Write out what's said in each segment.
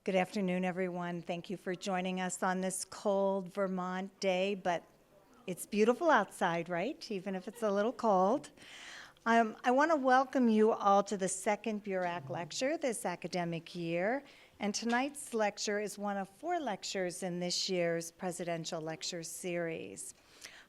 Good afternoon, everyone. Thank you for joining us on this cold Vermont day, but it's beautiful outside, right? Even if it's a little cold. I want to welcome you all to the second Burack lecture this academic year. And tonight's lecture is one of 4 lectures in this year's presidential lecture series.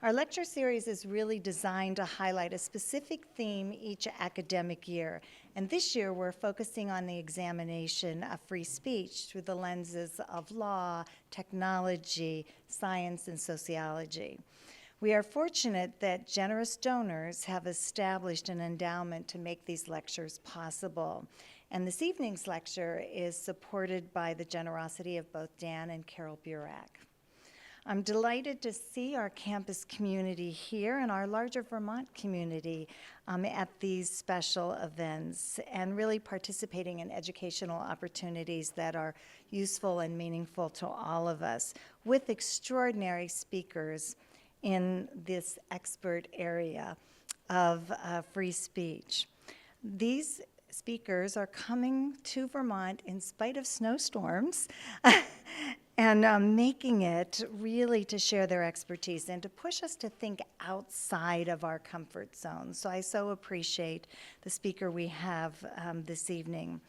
Our lecture series is really designed to highlight a specific theme each academic year. And this year, we're focusing on the examination of free speech through the lenses of law, technology, science, and sociology. We are fortunate that generous donors have established an endowment to make these lectures possible. And this evening's lecture is supported by the generosity of both Dan and Carol Burack. I'm delighted to see our campus community here and our larger Vermont community at these special events and really participating in educational opportunities that are useful and meaningful to all of us with extraordinary speakers in this expert area of free speech. These speakers are coming to Vermont in spite of snowstorms and making it really to share their expertise and to push us to think outside of our comfort zone. So I so appreciate the speaker we have this evening.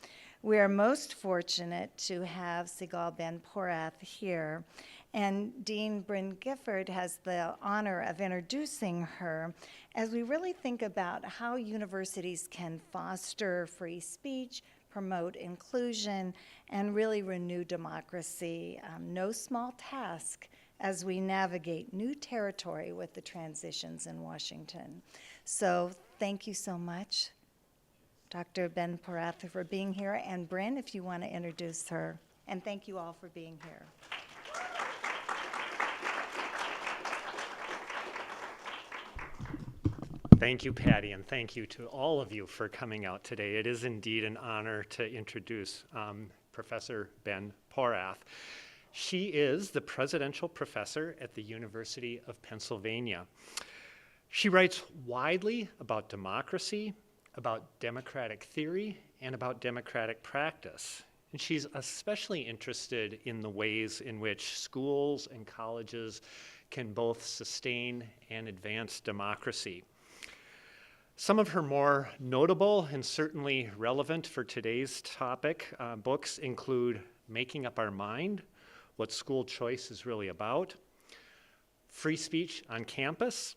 We are most fortunate to have Sigal Ben-Porath here, and Dean Bryn Gifford has the honor of introducing her as we really think about how universities can foster free speech, promote inclusion, and really renew democracy. No small task as we navigate new territory with the transitions in Washington. So thank you so much, Dr. Ben-Porath, for being here, and Bryn, if you want to introduce her. And thank you all for being here. Thank you, Patty, and thank you to all of you for coming out today. It is indeed an honor to introduce Professor Ben-Porath. She is the presidential professor at the University of Pennsylvania. She writes widely about democracy, about democratic theory, and about democratic practice. And she's especially interested in the ways in which schools and colleges can both sustain and advance democracy. Some of her more notable and certainly relevant for today's topic books include Making Up Our Mind, What School Choice is Really About, Free Speech on Campus,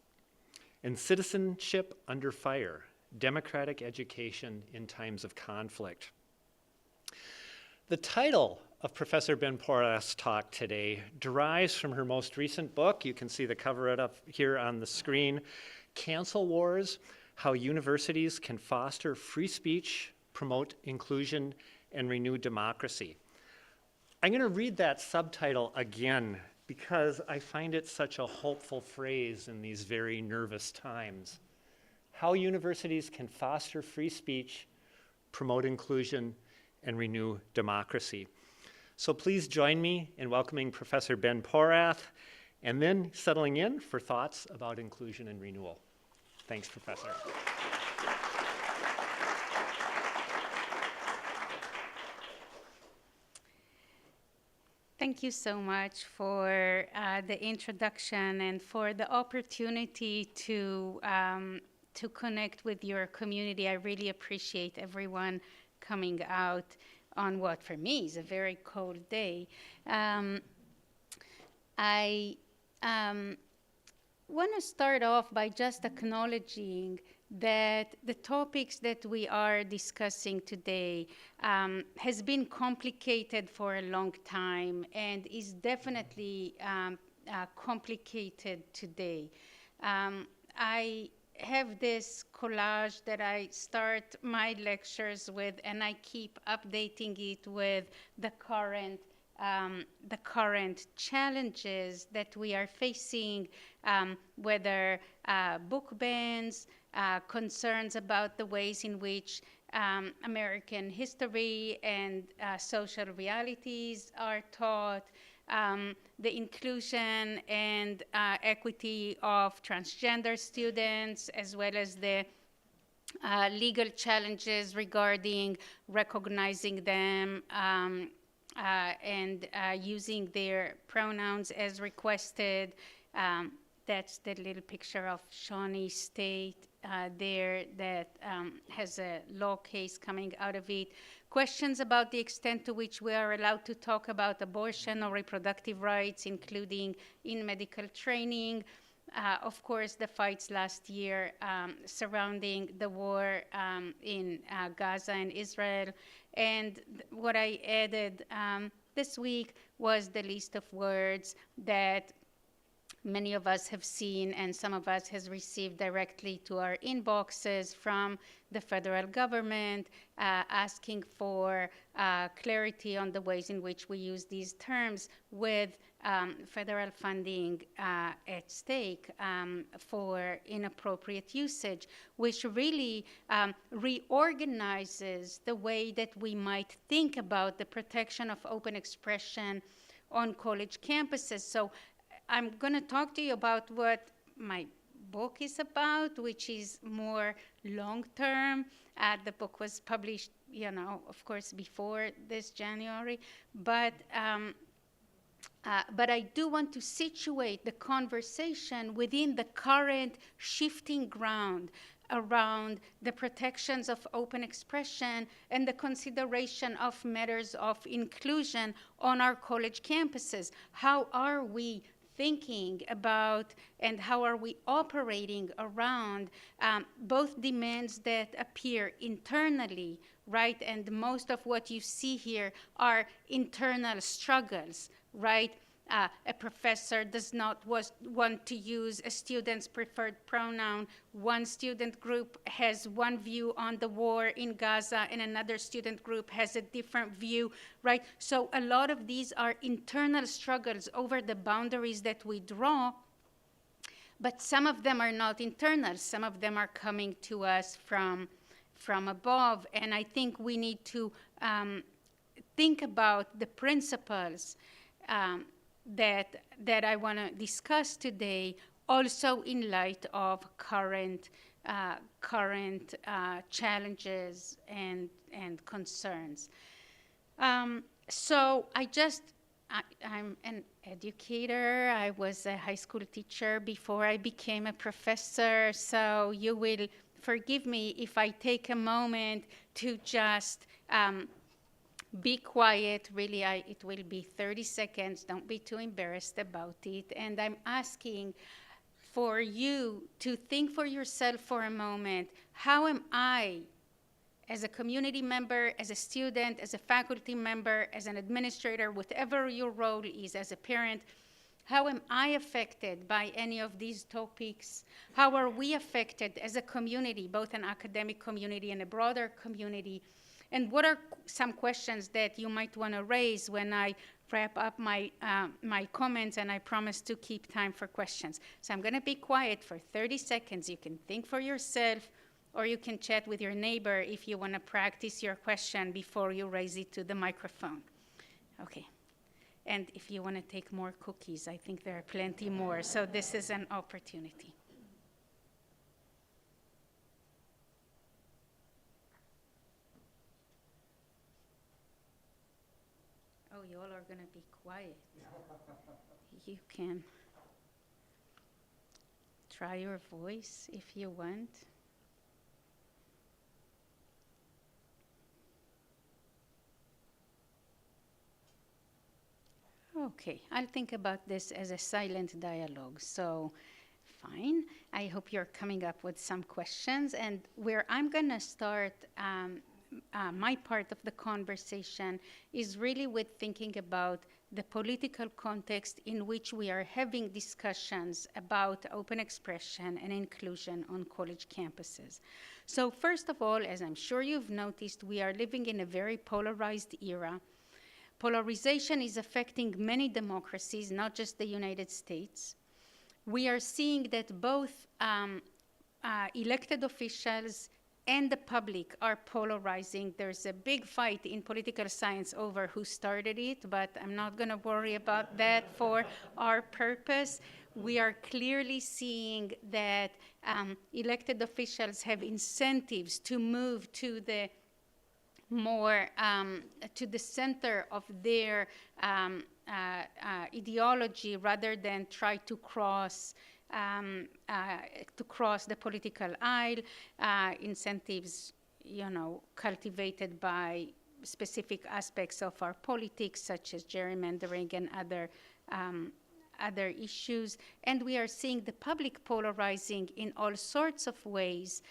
and Citizenship Under Fire, Democratic Education in Times of Conflict. The title of Professor Ben-Porath's talk today derives from her most recent book. You can see the cover it up here on the screen, Cancel Wars: How Universities Can Foster Free Speech, Promote Inclusion, and Renew Democracy. I'm going to read that subtitle again because I find it such a hopeful phrase in these very nervous times. How universities can foster free speech, promote inclusion, and renew democracy. So please join me in welcoming Professor Ben-Porath and then settling in for thoughts about inclusion and renewal. Thanks, Professor. Thank you so much for the introduction and for the opportunity to connect with your community. I really appreciate everyone coming out on what for me is a very cold day. I want to start off by just acknowledging that the topics that we are discussing today has been complicated for a long time and is definitely complicated today. I have this collage that I start my lectures with, and I keep updating it with the current challenges that we are facing, whether book bans, concerns about the ways in which American history and social realities are taught, the inclusion and equity of transgender students, as well as the legal challenges regarding recognizing them and using their pronouns as requested. That's the little picture of Shawnee State there that has a law case coming out of it. Questions about the extent to which we are allowed to talk about abortion or reproductive rights, including in medical training. Of course, the fights last year surrounding the war in Gaza and Israel. And what I added this week was the list of words that many of us have seen and some of us has received directly to our inboxes from the federal government, asking for clarity on the ways in which we use these terms with federal funding at stake for inappropriate usage, which really reorganizes the way that we might think about the protection of open expression on college campuses. So I'm going to talk to you about what my book is about, which is more long-term. The book was published, of course, before this January. But I do want to situate the conversation within the current shifting ground around the protections of open expression and the consideration of matters of inclusion on our college campuses. How are we thinking about and how are we operating around both demands that appear internally, right? And most of what you see here are internal struggles, right? A professor does not want to use a student's preferred pronoun. One student group has one view on the war in Gaza and another student group has a different view, right? So a lot of these are internal struggles over the boundaries that we draw, but some of them are not internal. Some of them are coming to us from above. And I think we need to think about the principles that I want to discuss today, also in light of current challenges and concerns. So I'm an educator. I was a high school teacher before I became a professor. So you will forgive me if I take a moment to just be quiet. Really, it will be 30 seconds. Don't be too embarrassed about it. And I'm asking for you to think for yourself for a moment, how am I, as a community member, as a student, as a faculty member, as an administrator, whatever your role is, as a parent, how am I affected by any of these topics? How are we affected as a community, both an academic community and a broader community? And what are some questions that you might want to raise when I wrap up my comments, and I promise to keep time for questions. So I'm going to be quiet for 30 seconds. You can think for yourself, or you can chat with your neighbor if you want to practice your question before you raise it to the microphone. Okay. And if you want to take more cookies, I think there are plenty more. So this is an opportunity. Oh, you all are going to be quiet. You can try your voice if you want. Okay, I'll think about this as a silent dialogue. So, fine. I hope you're coming up with some questions. And where I'm going to start my part of the conversation is really with thinking about the political context in which we are having discussions about open expression and inclusion on college campuses. So first of all, as I'm sure you've noticed, we are living in a very polarized era. Polarization is affecting many democracies, not just the United States. We are seeing that both elected officials and the public are polarizing. There's a big fight in political science over who started it, but I'm not going to worry about that for our purpose. We are clearly seeing that elected officials have incentives to move to the more to the center of their ideology rather than try to cross the political aisle. Incentives, cultivated by specific aspects of our politics, such as gerrymandering and other issues. And we are seeing the public polarizing in all sorts of ways,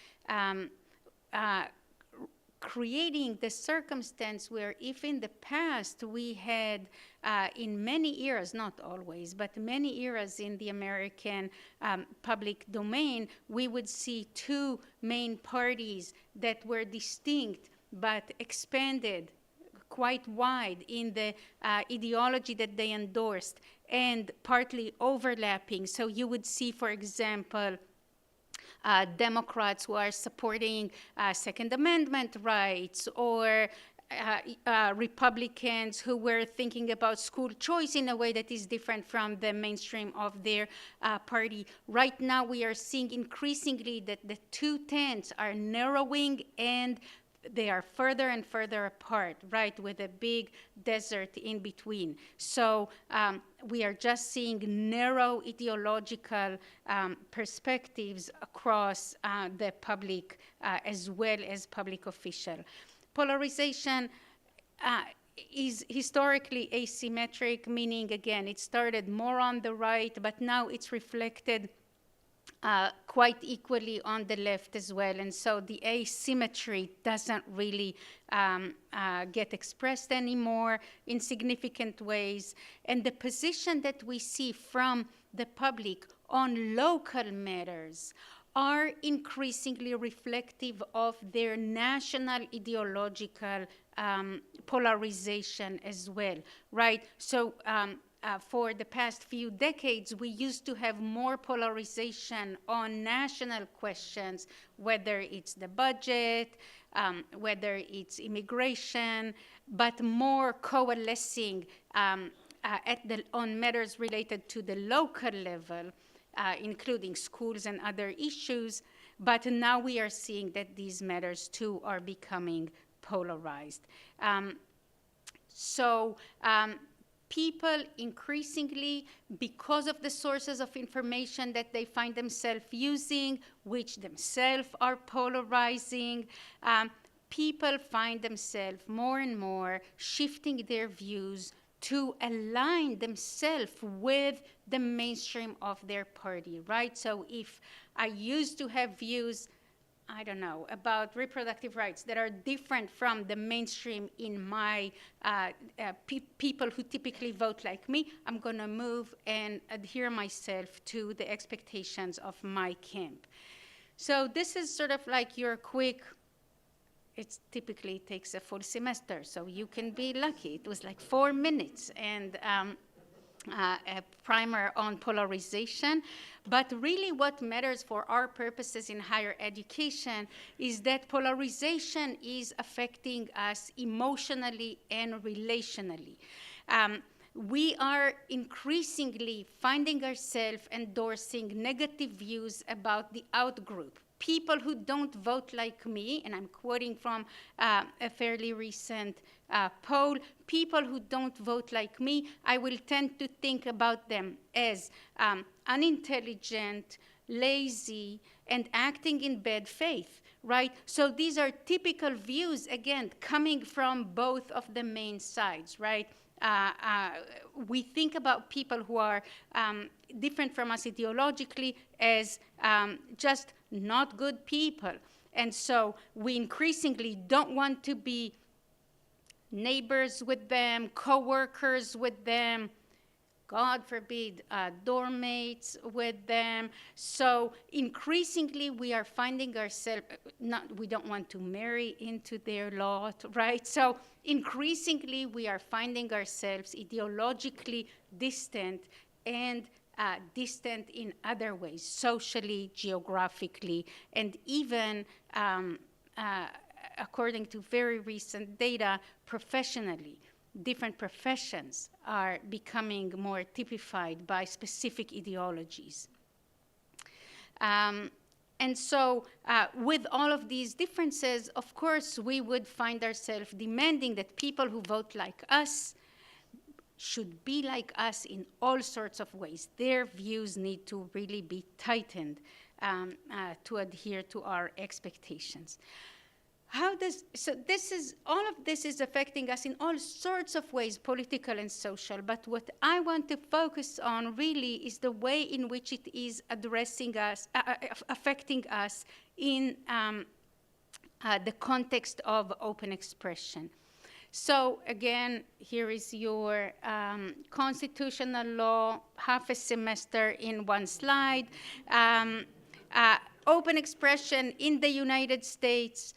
creating the circumstance where if in the past we had, in many eras, not always, but many eras in the American public domain, we would see two main parties that were distinct but expanded quite wide in the ideology that they endorsed and partly overlapping. So you would see, for example, Democrats who are supporting Second Amendment rights, or Republicans who were thinking about school choice in a way that is different from the mainstream of their party. Right now, we are seeing increasingly that the two tents are narrowing and they are further and further apart, right, with a big desert in between. So we are just seeing narrow ideological perspectives across the public as well as public official. Polarization is historically asymmetric, meaning, again, it started more on the right, but now it's reflected quite equally on the left as well. And so the asymmetry doesn't really get expressed anymore in significant ways. And the position that we see from the public on local matters are increasingly reflective of their national ideological polarization as well, right? So for the past few decades, we used to have more polarization on national questions, whether it's the budget, whether it's immigration, but more coalescing on matters related to the local level, including schools and other issues. But now we are seeing that these matters too are becoming polarized. People increasingly, because of the sources of information that they find themselves using, which themselves are polarizing, people find themselves more and more shifting their views to align themselves with the mainstream of their party, right? So if I used to have views, I don't know, about reproductive rights that are different from the mainstream in my people who typically vote like me, I'm going to move and adhere myself to the expectations of my camp. So this is sort of like your quick, it typically takes a full semester, so you can be lucky. It was like 4 minutes and a primer on polarization. But really what matters for our purposes in higher education is that polarization is affecting us emotionally and relationally. We are increasingly finding ourselves endorsing negative views about the outgroup. People who don't vote like me, and I'm quoting from a fairly recent poll, people who don't vote like me, I will tend to think about them as unintelligent, lazy, and acting in bad faith, right? So these are typical views, again, coming from both of the main sides, right? We think about people who are different from us ideologically as just not good people. And so we increasingly don't want to be neighbors with them, co-workers with them, God forbid, dorm mates with them. So increasingly we are finding ourselves, we don't want to marry into their lot, right? So increasingly we are finding ourselves ideologically distant and distant in other ways, socially, geographically, and even, according to very recent data, professionally. Different professions are becoming more typified by specific ideologies. And And so with all of these differences, of course, we would find ourselves demanding that people who vote like us should be like us in all sorts of ways. Their views need to really be tightened to adhere to our expectations. All of this is affecting us in all sorts of ways, political and social, but what I want to focus on really is the way in which it is addressing us, affecting us in the context of open expression. So again, here is your constitutional law, half a semester in one slide. Open expression in the United States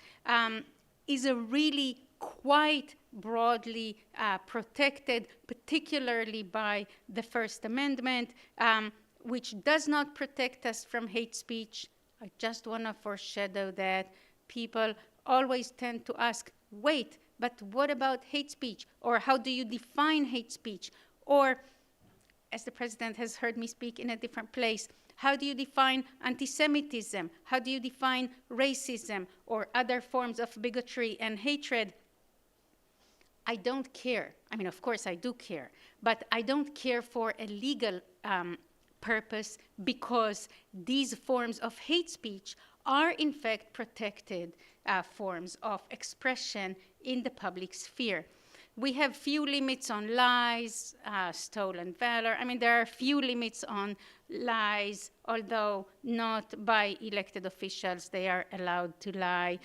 is a really quite broadly protected, particularly by the First Amendment, which does not protect us from hate speech. I just want to foreshadow that. People always tend to ask, wait, but what about hate speech? Or how do you define hate speech? Or, as the president has heard me speak in a different place, how do you define anti-Semitism? How do you define racism or other forms of bigotry and hatred? I don't care. I mean, of course I do care, but I don't care for a legal purpose, because these forms of hate speech are in fact protected forms of expression in the public sphere. We have few limits on lies, stolen valor. I mean, there are few limits on lies, although not by elected officials. They are allowed to lie.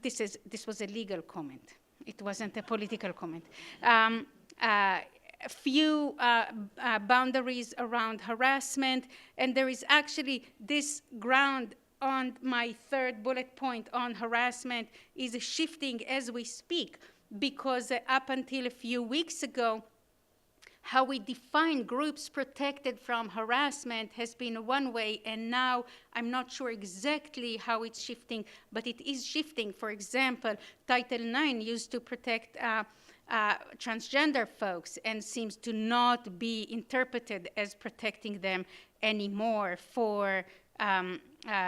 This was a legal comment. It wasn't a political comment. Few boundaries around harassment, and there is actually this ground on my third bullet point on harassment is shifting as we speak, because up until a few weeks ago, how we define groups protected from harassment has been one way, and now I'm not sure exactly how it's shifting, but it is shifting. For example, Title IX used to protect transgender folks and seems to not be interpreted as protecting them anymore for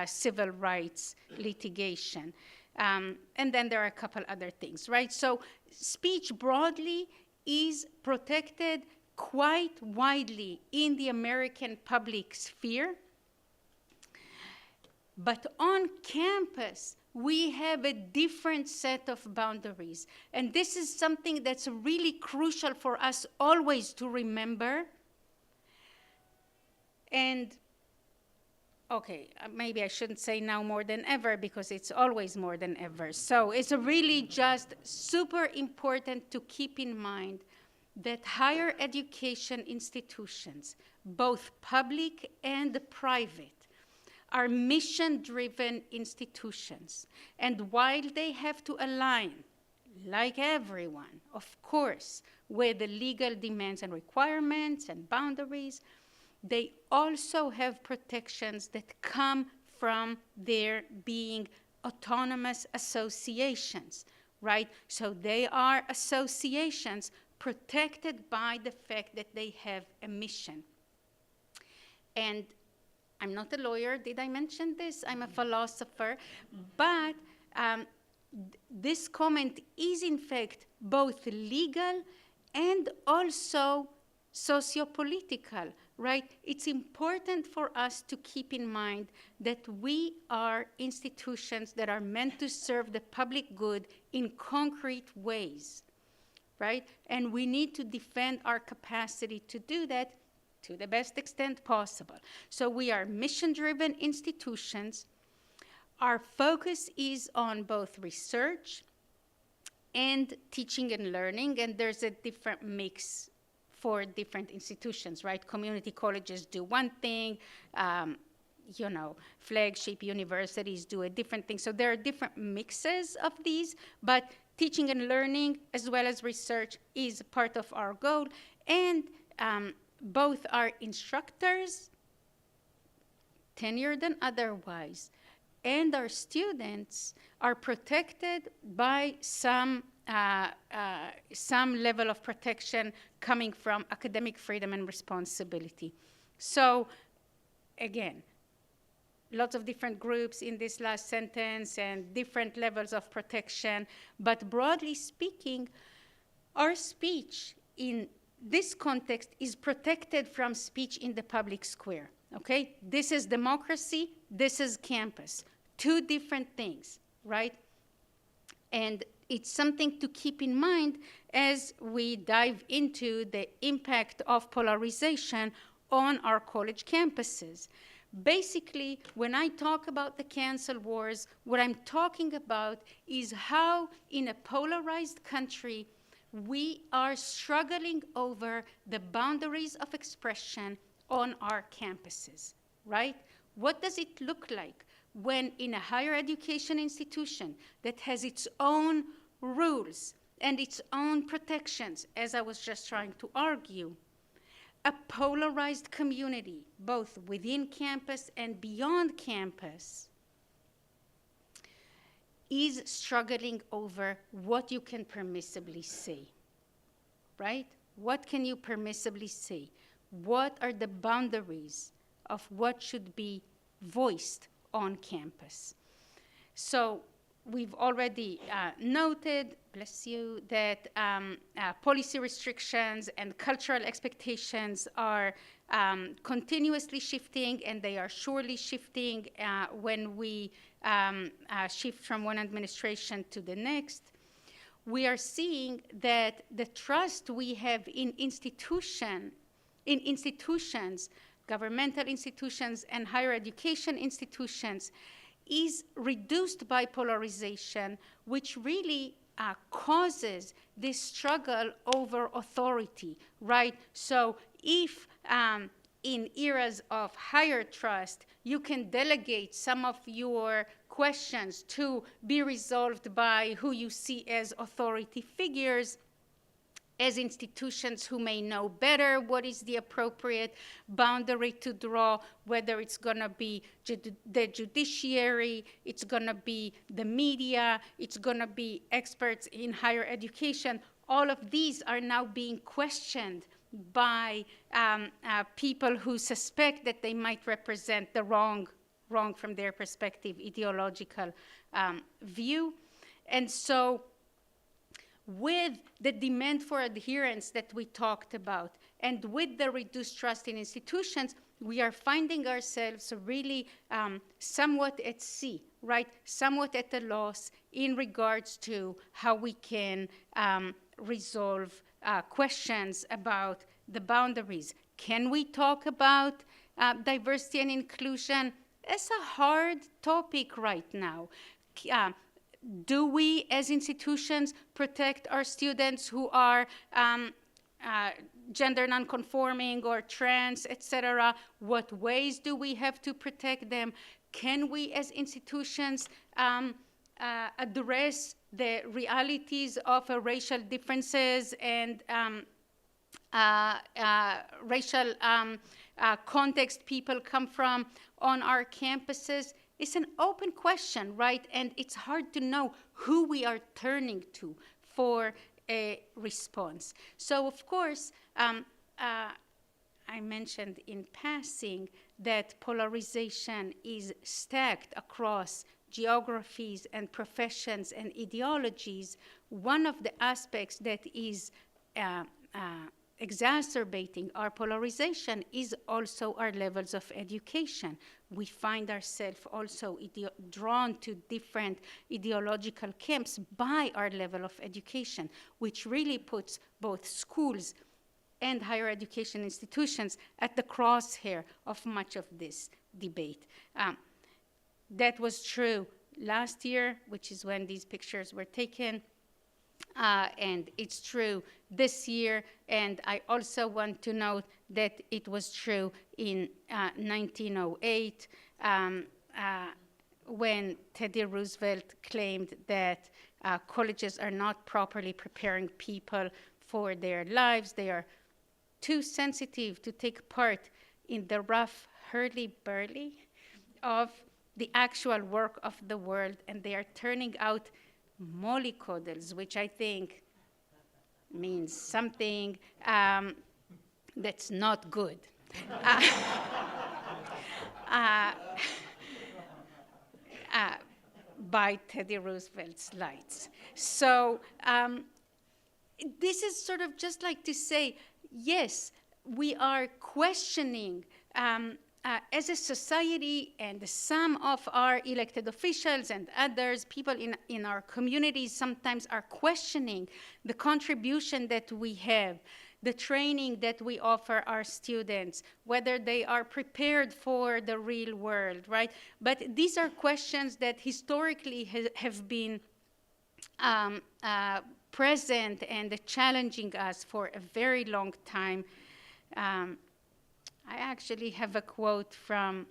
civil rights litigation. And then there are a couple other things, right? So speech broadly is protected quite widely in the American public sphere. But on campus, we have a different set of boundaries. And this is something that's really crucial for us always to remember. And okay, maybe I shouldn't say now more than ever, because it's always more than ever. So it's really just super important to keep in mind that higher education institutions, both public and private, are mission-driven institutions. And while they have to align, like everyone, of course, with the legal demands and requirements and boundaries, they also have protections that come from their being autonomous associations, right? So they are associations protected by the fact that they have a mission. And I'm not a lawyer, did I mention this? I'm a philosopher, but this comment is in fact both legal and also socio-political, right? It's important for us to keep in mind that we are institutions that are meant to serve the public good in concrete ways, right? And we need to defend our capacity to do that to the best extent possible. So we are mission-driven institutions. Our focus is on both research and teaching and learning, and there's a different mix for different institutions, right? Community colleges do one thing, flagship universities do a different thing. So there are different mixes of these, but teaching and learning as well as research is part of our goal. And both our instructors, tenured and otherwise, and our students are protected by some level of protection coming from academic freedom and responsibility. So again, lots of different groups in this last sentence and different levels of protection. But broadly speaking, our speech in this context is protected from speech in the public square, okay? This is democracy, this is campus. Two different things, right? And it's something to keep in mind as we dive into the impact of polarization on our college campuses. Basically, when I talk about the cancel wars, what I'm talking about is how in a polarized country, we are struggling over the boundaries of expression on our campuses, right? What does it look like when in a higher education institution that has its own rules and its own protections, as I was just trying to argue, a polarized community, both within campus and beyond campus, is struggling over what you can permissibly say, right? What can you permissibly say? What are the boundaries of what should be voiced on campus? So we've already noted, bless you, that policy restrictions and cultural expectations are continuously shifting, and they are surely shifting when we shift from one administration to the next. We are seeing that the trust we have in institutions, governmental institutions and higher education institutions, is reduced by polarization, which really causes this struggle over authority, right? So if in eras of higher trust, you can delegate some of your questions to be resolved by who you see as authority figures, as institutions who may know better what is the appropriate boundary to draw, whether it's going to be the judiciary, it's going to be the media, it's going to be experts in higher education. All of these are now being questioned by people who suspect that they might represent the wrong from their perspective, ideological view. And so with the demand for adherence that we talked about, and with the reduced trust in institutions, we are finding ourselves really somewhat at sea, right? Somewhat at a loss in regards to how we can resolve questions about the boundaries. Can we talk about diversity and inclusion? It's a hard topic right now. Do we, as institutions, protect our students who are gender nonconforming or trans, etc.? What ways do we have to protect them? Can we, as institutions, address the realities of racial differences and racial context people come from on our campuses? It's an open question, right? And it's hard to know who we are turning to for a response. So, of course, I mentioned in passing that polarization is stacked across geographies and professions and ideologies. One of the aspects that is exacerbating our polarization is also our levels of education. We find ourselves also drawn to different ideological camps by our level of education, which really puts both schools and higher education institutions at the crosshair of much of this debate. That was true last year, which is when these pictures were taken. And it's true this year, and I also want to note that it was true in 1908 when Teddy Roosevelt claimed that colleges are not properly preparing people for their lives. They are too sensitive to take part in the rough hurly-burly of the actual work of the world, and they are turning out mollycoddles, which I think means something that's not good. by Teddy Roosevelt's lights. So this is sort of just like to say, yes, we are questioning as a society, and some of our elected officials and others, people in our communities sometimes are questioning the contribution that we have, the training that we offer our students, whether they are prepared for the real world, right? But these are questions that historically have been present and challenging us for a very long time. I actually have a quote from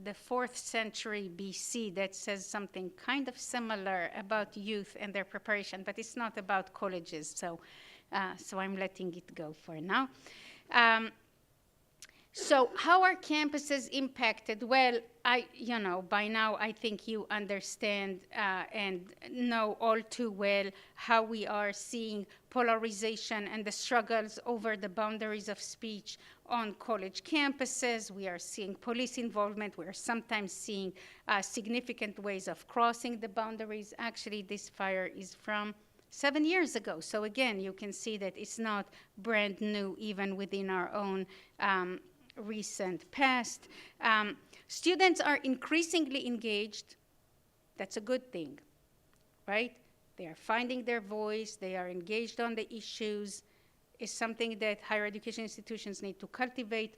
the 4th century BC that says something kind of similar about youth and their preparation, but it's not about colleges, so I'm letting it go for now. So how are campuses impacted? Well, by now I think you understand and know all too well how we are seeing polarization and the struggles over the boundaries of speech on college campuses. We are seeing police involvement. We are sometimes seeing significant ways of crossing the boundaries. Actually, this fire is from 7 years ago. So again, you can see that it's not brand new even within our own recent past. Students are increasingly engaged. That's a good thing, right? They are finding their voice. They are engaged on the issues. It's something that higher education institutions need to cultivate.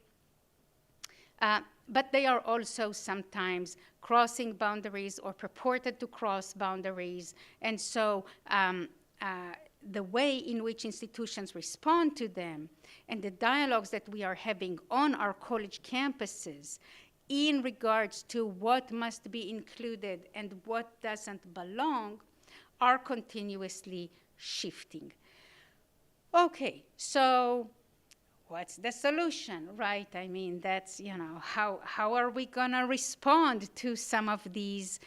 But they are also sometimes crossing boundaries or purported to cross boundaries. And so the way in which institutions respond to them and the dialogues that we are having on our college campuses in regards to what must be included and what doesn't belong are continuously shifting. Okay, so what's the solution, right? I mean, that's, how are we gonna respond to some of these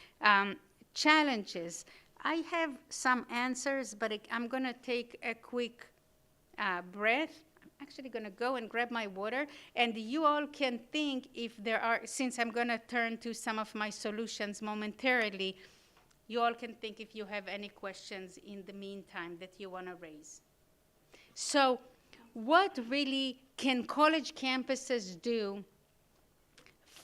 challenges? I have some answers, but I'm gonna take a quick breath. I'm actually gonna go and grab my water, and you all can think if there are, since I'm gonna turn to some of my solutions momentarily, you all can think if you have any questions in the meantime that you wanna raise. So what really can college campuses do,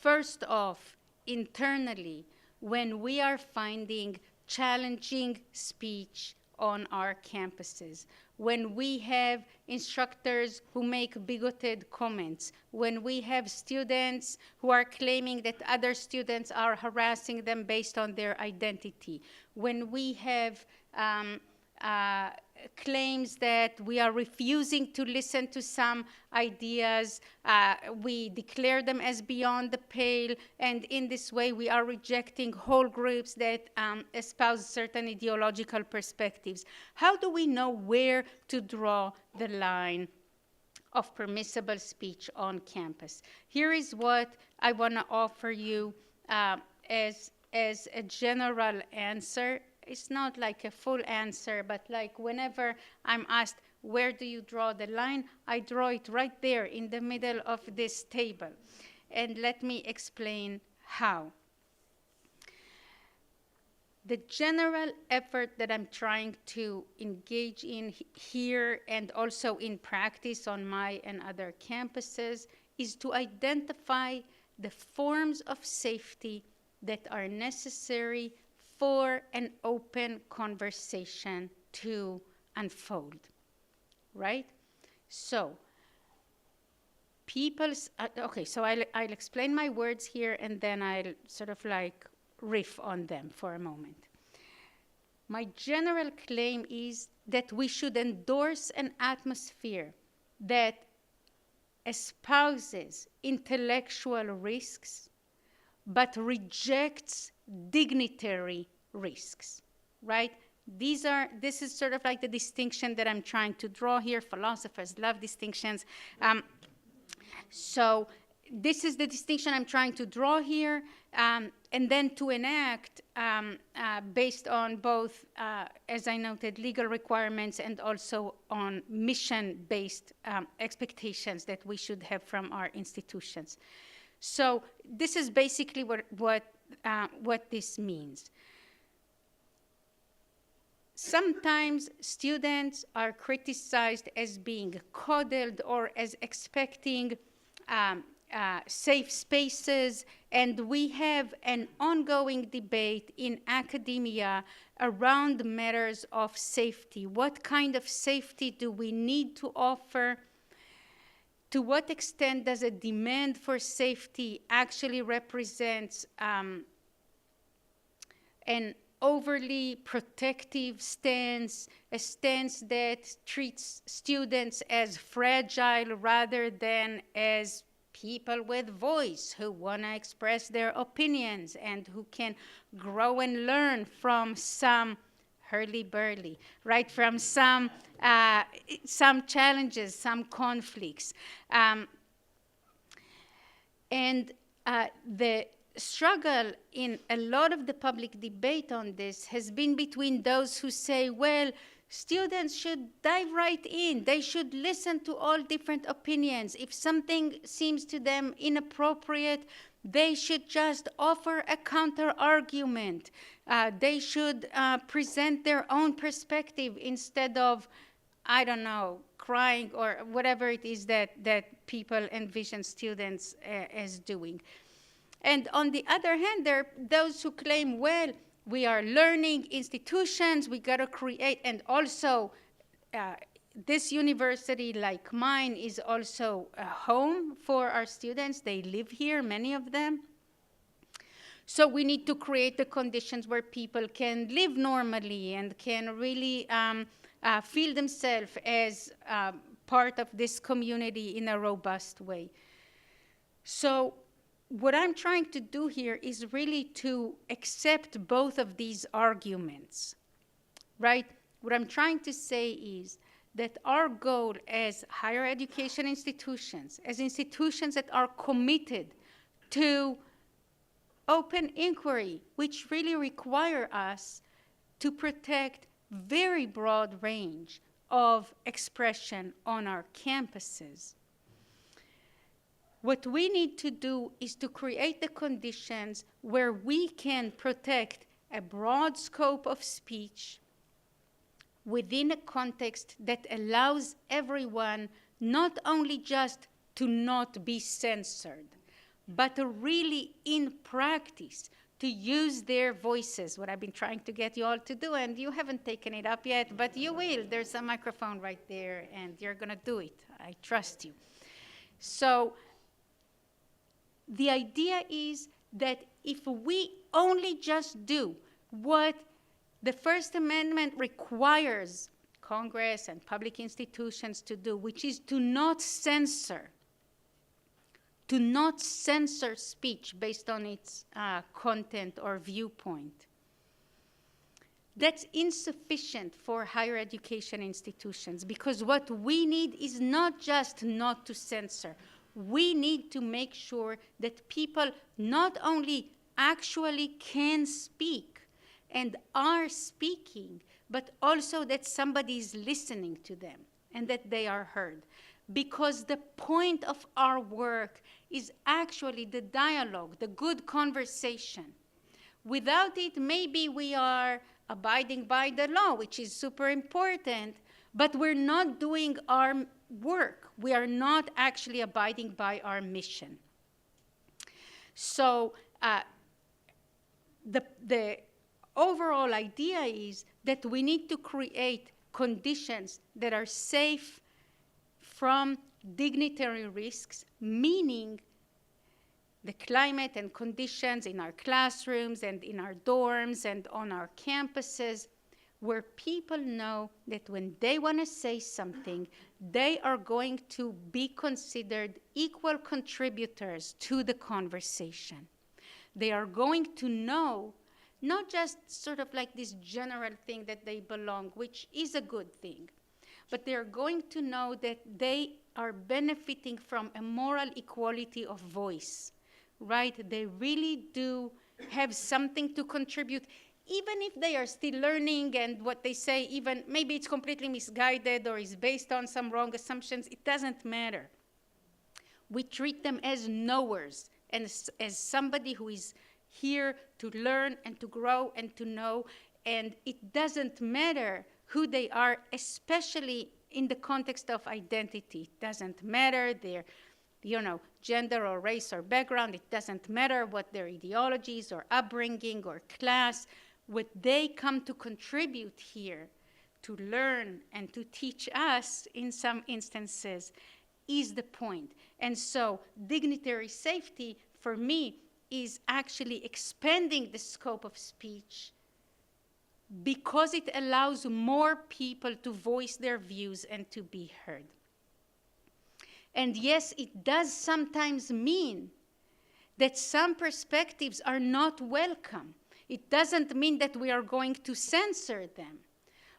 first off, internally, when we are finding challenging speech on our campuses, when we have instructors who make bigoted comments, when we have students who are claiming that other students are harassing them based on their identity, when we have claims that we are refusing to listen to some ideas, we declare them as beyond the pale, and in this way we are rejecting whole groups that espouse certain ideological perspectives. How do we know where to draw the line of permissible speech on campus? Here is what I want to offer you as a general answer. It's not like a full answer, but like whenever I'm asked, where do you draw the line? I draw it right there in the middle of this table. And let me explain how. The general effort that I'm trying to engage in here and also in practice on my and other campuses is to identify the forms of safety that are necessary for an open conversation to unfold, right? So so I'll explain my words here and then I'll sort of like riff on them for a moment. My general claim is that we should endorse an atmosphere that espouses intellectual risks but rejects dignitary risks, right? This is sort of like the distinction that I'm trying to draw here. Philosophers love distinctions. So this is the distinction I'm trying to draw here, and then to enact based on both, as I noted, legal requirements and also on mission-based expectations that we should have from our institutions. So this is basically what this means. Sometimes students are criticized as being coddled or as expecting safe spaces, and we have an ongoing debate in academia around matters of safety. What kind of safety do we need to offer? To what extent does a demand for safety actually represent an overly protective stance, a stance that treats students as fragile rather than as people with voice who want to express their opinions and who can grow and learn from some hurly-burly, right? From some challenges, some conflicts. The struggle in a lot of the public debate on this has been between those who say, well, students should dive right in. They should listen to all different opinions. If something seems to them inappropriate, they should just offer a counter-argument. They should present their own perspective instead of, I don't know, crying or whatever it is that people envision students as doing. And on the other hand, there are those who claim, well, we are learning institutions, we got to create, and also this university, like mine, is also a home for our students. They live here, many of them. So we need to create the conditions where people can live normally and can really feel themselves as part of this community in a robust way. So what I'm trying to do here is really to accept both of these arguments, right? What I'm trying to say is that our goal as higher education institutions, as institutions that are committed to open inquiry, which really require us to protect very broad range of expression on our campuses. What we need to do is to create the conditions where we can protect a broad scope of speech within a context that allows everyone not only just to not be censored, but to really, in practice, to use their voices, what I've been trying to get you all to do, and you haven't taken it up yet, but you will. There's a microphone right there, and you're going to do it. I trust you. So the idea is that if we only just do what the First Amendment requires Congress and public institutions to do, which is to not censor speech based on its content or viewpoint, that's insufficient for higher education institutions, because what we need is not just not to censor. We need to make sure that people not only actually can speak and are speaking, but also that somebody is listening to them and that they are heard. Because the point of our work is actually the dialogue, the good conversation. Without it, maybe we are abiding by the law, which is super important, but we're not doing our work. We are not actually abiding by our mission. So the overall idea is that we need to create conditions that are safe from dignitary risks, meaning the climate and conditions in our classrooms and in our dorms and on our campuses, where people know that when they want to say something, they are going to be considered equal contributors to the conversation. They are going to know not just sort of like this general thing that they belong, which is a good thing, but they are going to know that they are benefiting from a moral equality of voice, right? They really do have something to contribute, even if they are still learning and what they say, even maybe it's completely misguided or is based on some wrong assumptions, it doesn't matter. We treat them as knowers and as somebody who is here to learn and to grow and to know, and it doesn't matter who they are, especially in the context of identity. It doesn't matter their gender or race or background. It doesn't matter what their ideologies or upbringing or class. What they come to contribute here, to learn and to teach us in some instances, is the point. And so dignitary safety, for me, is actually expanding the scope of speech because it allows more people to voice their views and to be heard. And yes, it does sometimes mean that some perspectives are not welcome. It doesn't mean that we are going to censor them.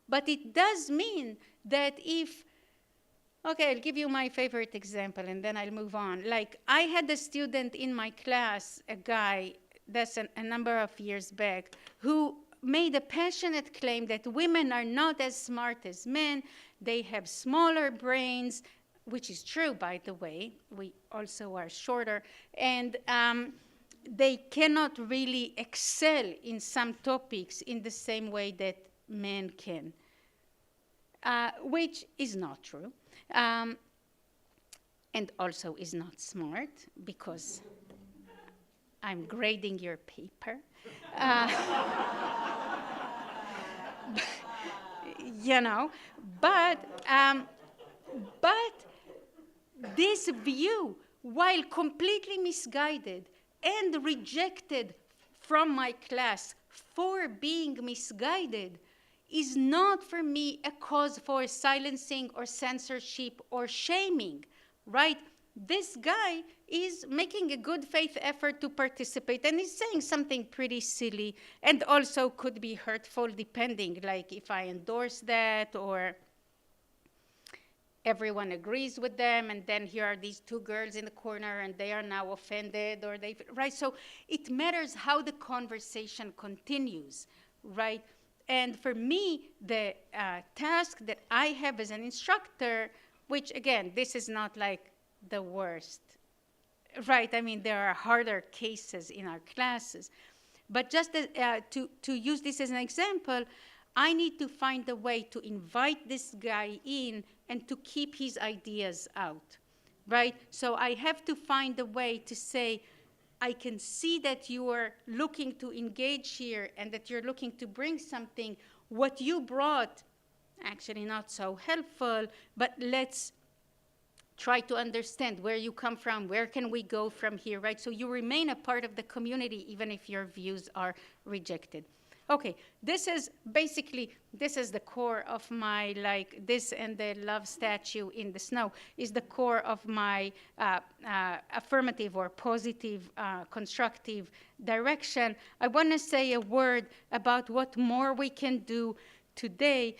But it does mean that if, okay, I'll give you my favorite example and then I'll move on. Like, I had a student in my class, a guy, that's a number of years back, who made a passionate claim that women are not as smart as men. They have smaller brains, which is true, by the way. We also are shorter. And they cannot really excel in some topics in the same way that men can, which is not true. And also is not smart, because I'm grading your paper. But this view, while completely misguided and rejected from my class for being misguided, is not for me a cause for silencing or censorship or shaming, right? This guy is making a good faith effort to participate, and he's saying something pretty silly and also could be hurtful, depending, like if I endorse that or everyone agrees with them, and then here are these two girls in the corner and they are now offended, or they, right? So it matters how the conversation continues, right? And for me, the task that I have as an instructor, which again, this is not like the worst, right? I mean, there are harder cases in our classes. But just to use this as an example, I need to find a way to invite this guy in and to keep his ideas out, right? So I have to find a way to say, I can see that you are looking to engage here and that you're looking to bring something. What you brought, actually not so helpful, but let's try to understand where you come from, where can we go from here, right? So you remain a part of the community even if your views are rejected. Okay, this is the core of my, like, this and the love statue in the snow is the core of my affirmative or positive, constructive direction. I want to say a word about what more we can do today.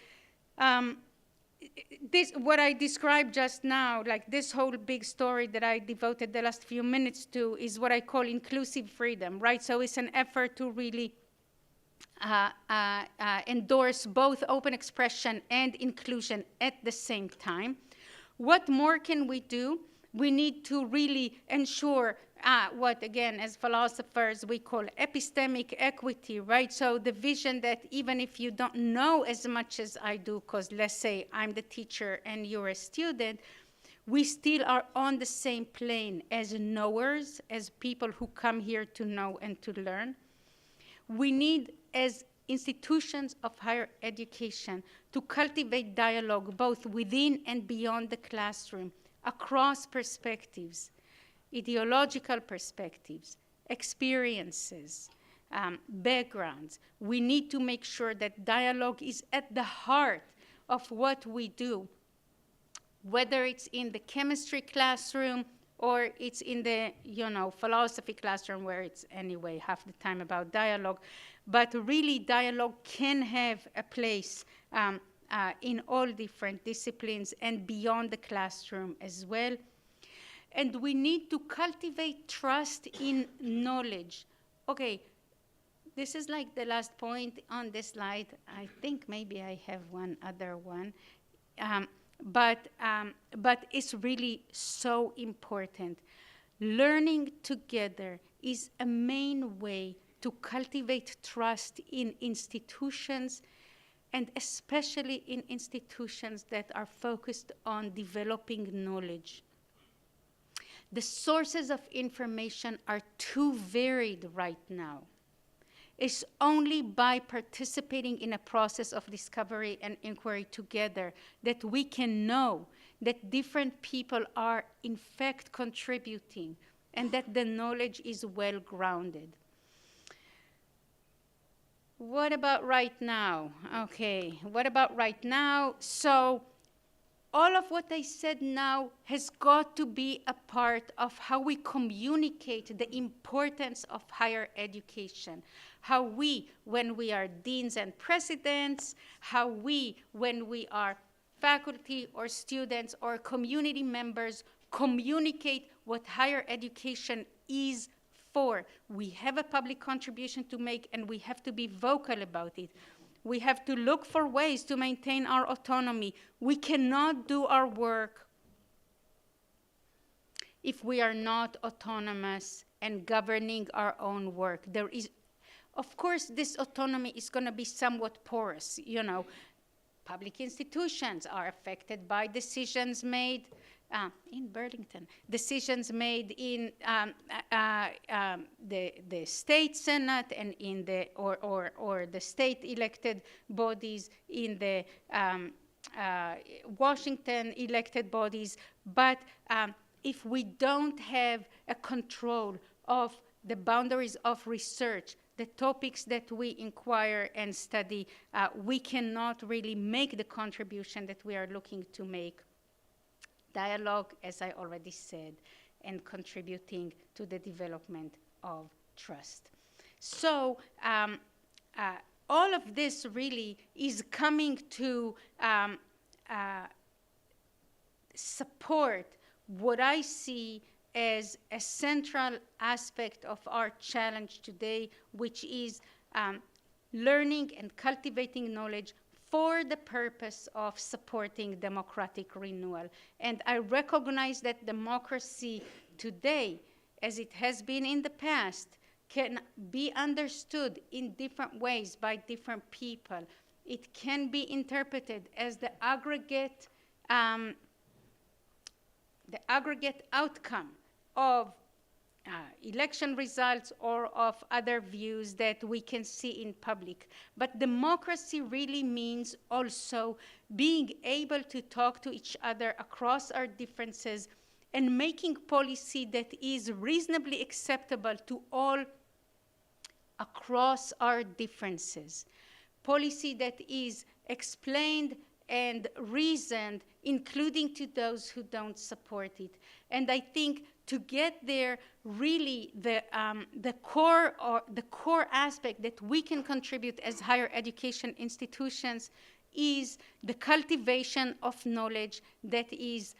What I described just now, like this whole big story that I devoted the last few minutes to, is what I call inclusive freedom, right? So it's an effort to really endorse both open expression and inclusion at the same time. What more can we do? We need to really ensure what, again, as philosophers, we call epistemic equity, right? So the vision that even if you don't know as much as I do, because let's say I'm the teacher and you're a student, we still are on the same plane as knowers, as people who come here to know and to learn. We need, as institutions of higher education, to cultivate dialogue both within and beyond the classroom, across perspectives, ideological perspectives, experiences, backgrounds. We need to make sure that dialogue is at the heart of what we do, whether it's in the chemistry classroom or it's in the, philosophy classroom, where it's anyway half the time about dialogue. But really, dialogue can have a place in all different disciplines and beyond the classroom as well. And we need to cultivate trust in knowledge. Okay, this is like the last point on this slide. I think maybe I have one other one. But it's really so important. Learning together is a main way to to cultivate trust in institutions, and especially in institutions that are focused on developing knowledge. The sources of information are too varied right now. It's only by participating in a process of discovery and inquiry together that we can know that different people are in fact contributing and that the knowledge is well grounded. What about right now? Okay, what about right now? So all of what I said now has got to be a part of how we communicate the importance of higher education. How we, when we are deans and presidents, how we, when we are faculty or students or community members, communicate what higher education is for. We have a public contribution to make, and we have to be vocal about it. We have to look for ways to maintain our autonomy. We cannot do our work if we are not autonomous and governing our own work. There is, of course, this autonomy is going to be somewhat porous. You know, public institutions are affected by decisions made in Burlington, decisions made in the state senate and in the or the state elected bodies in the Washington elected bodies. But if we don't have a control of the boundaries of research, the topics that we inquire and study, we cannot really make the contribution that we are looking to make. Dialogue, as I already said, and contributing to the development of trust. So all of this really is coming to support what I see as a central aspect of our challenge today, which is learning and cultivating knowledge for the purpose of supporting democratic renewal. And I recognize that democracy today, as it has been in the past, can be understood in different ways by different people. It can be interpreted as the aggregate outcome of election results or of other views that we can see in public. But democracy really means also being able to talk to each other across our differences and making policy that is reasonably acceptable to all across our differences. Policy that is explained and reasoned, including to those who don't support it. And I think to get there, really the core aspect that we can contribute as higher education institutions is the cultivation of knowledge that is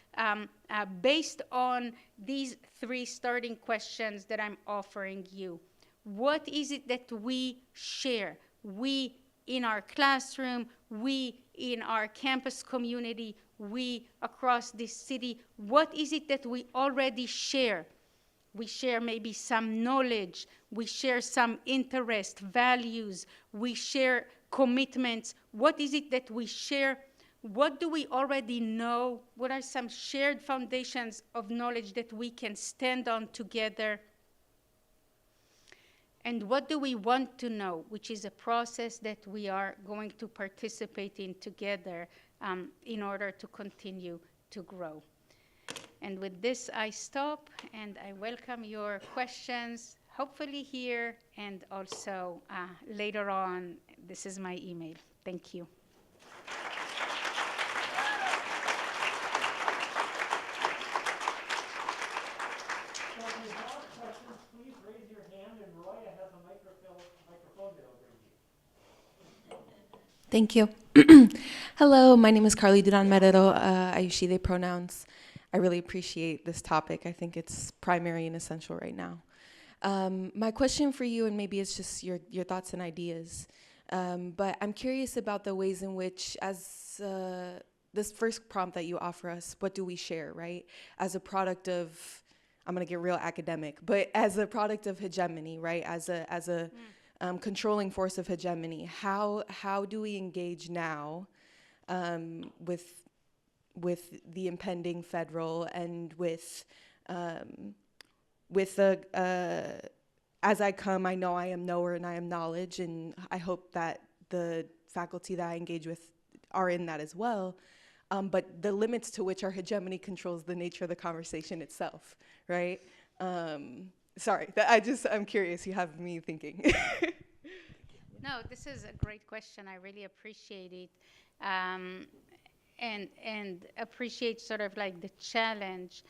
based on these three starting questions that I'm offering you. What is it that we share? We in our classroom, we in our campus community, we across this city. What is it that we already share? We share maybe some knowledge, we share some interest, values, we share commitments. What is it that we share? What do we already know? What are some shared foundations of knowledge that we can stand on together? And what do we want to know, which is a process that we are going to participate in together in order to continue to grow. And with this, I stop, and I welcome your questions, hopefully here, and also later on. This is my email. Thank you. Thank you. Hello, my name is Carly Duran Merero. I use she, they pronouns. I really appreciate this topic. I think it's primary and essential right now. My question for you, and maybe it's just your thoughts and ideas, but I'm curious about the ways in which, as this first prompt that you offer us, what do we share, right? As a product of, I'm gonna get real academic, but as a product of hegemony, right? As a controlling force of hegemony. How do we engage now with the impending federal and with as I come, I know I am knower and I am knowledge, and I hope that the faculty that I engage with are in that as well. But the limits to which our hegemony controls the nature of the conversation itself, right? Sorry, I'm curious, you have me thinking. No, this is a great question. I really appreciate it. And appreciate sort of like the challenge.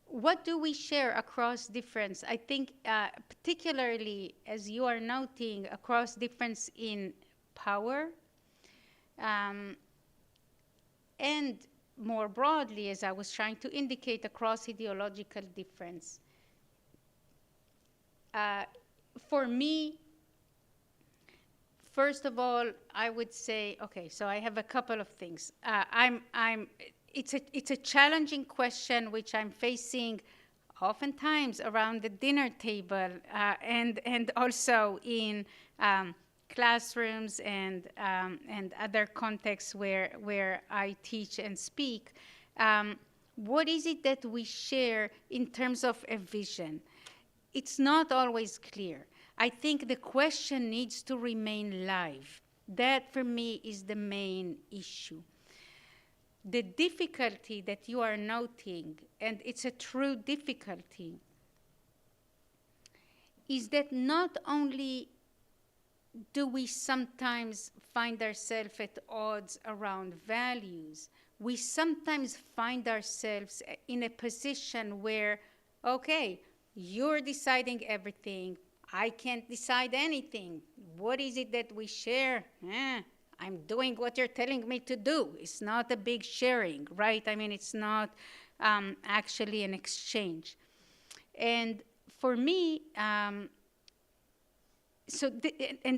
What do we share across difference? I think particularly, as you are noting, across difference in power, and more broadly, as I was trying to indicate, across ideological difference. For me, first of all, I would say, okay, so I have a couple of things. It's a challenging question which I'm facing oftentimes around the dinner table and also in classrooms and other contexts where I teach and speak. What is it that we share in terms of a vision? It's not always clear. I think the question needs to remain live. That, for me, is the main issue. The difficulty that you are noting, and it's a true difficulty, is that not only do we sometimes find ourselves at odds around values, we sometimes find ourselves in a position where, okay, you're deciding everything, I can't decide anything. What is it that we share? I'm doing what you're telling me to do. It's not a big sharing, right? I mean, it's not actually an exchange. And for me, and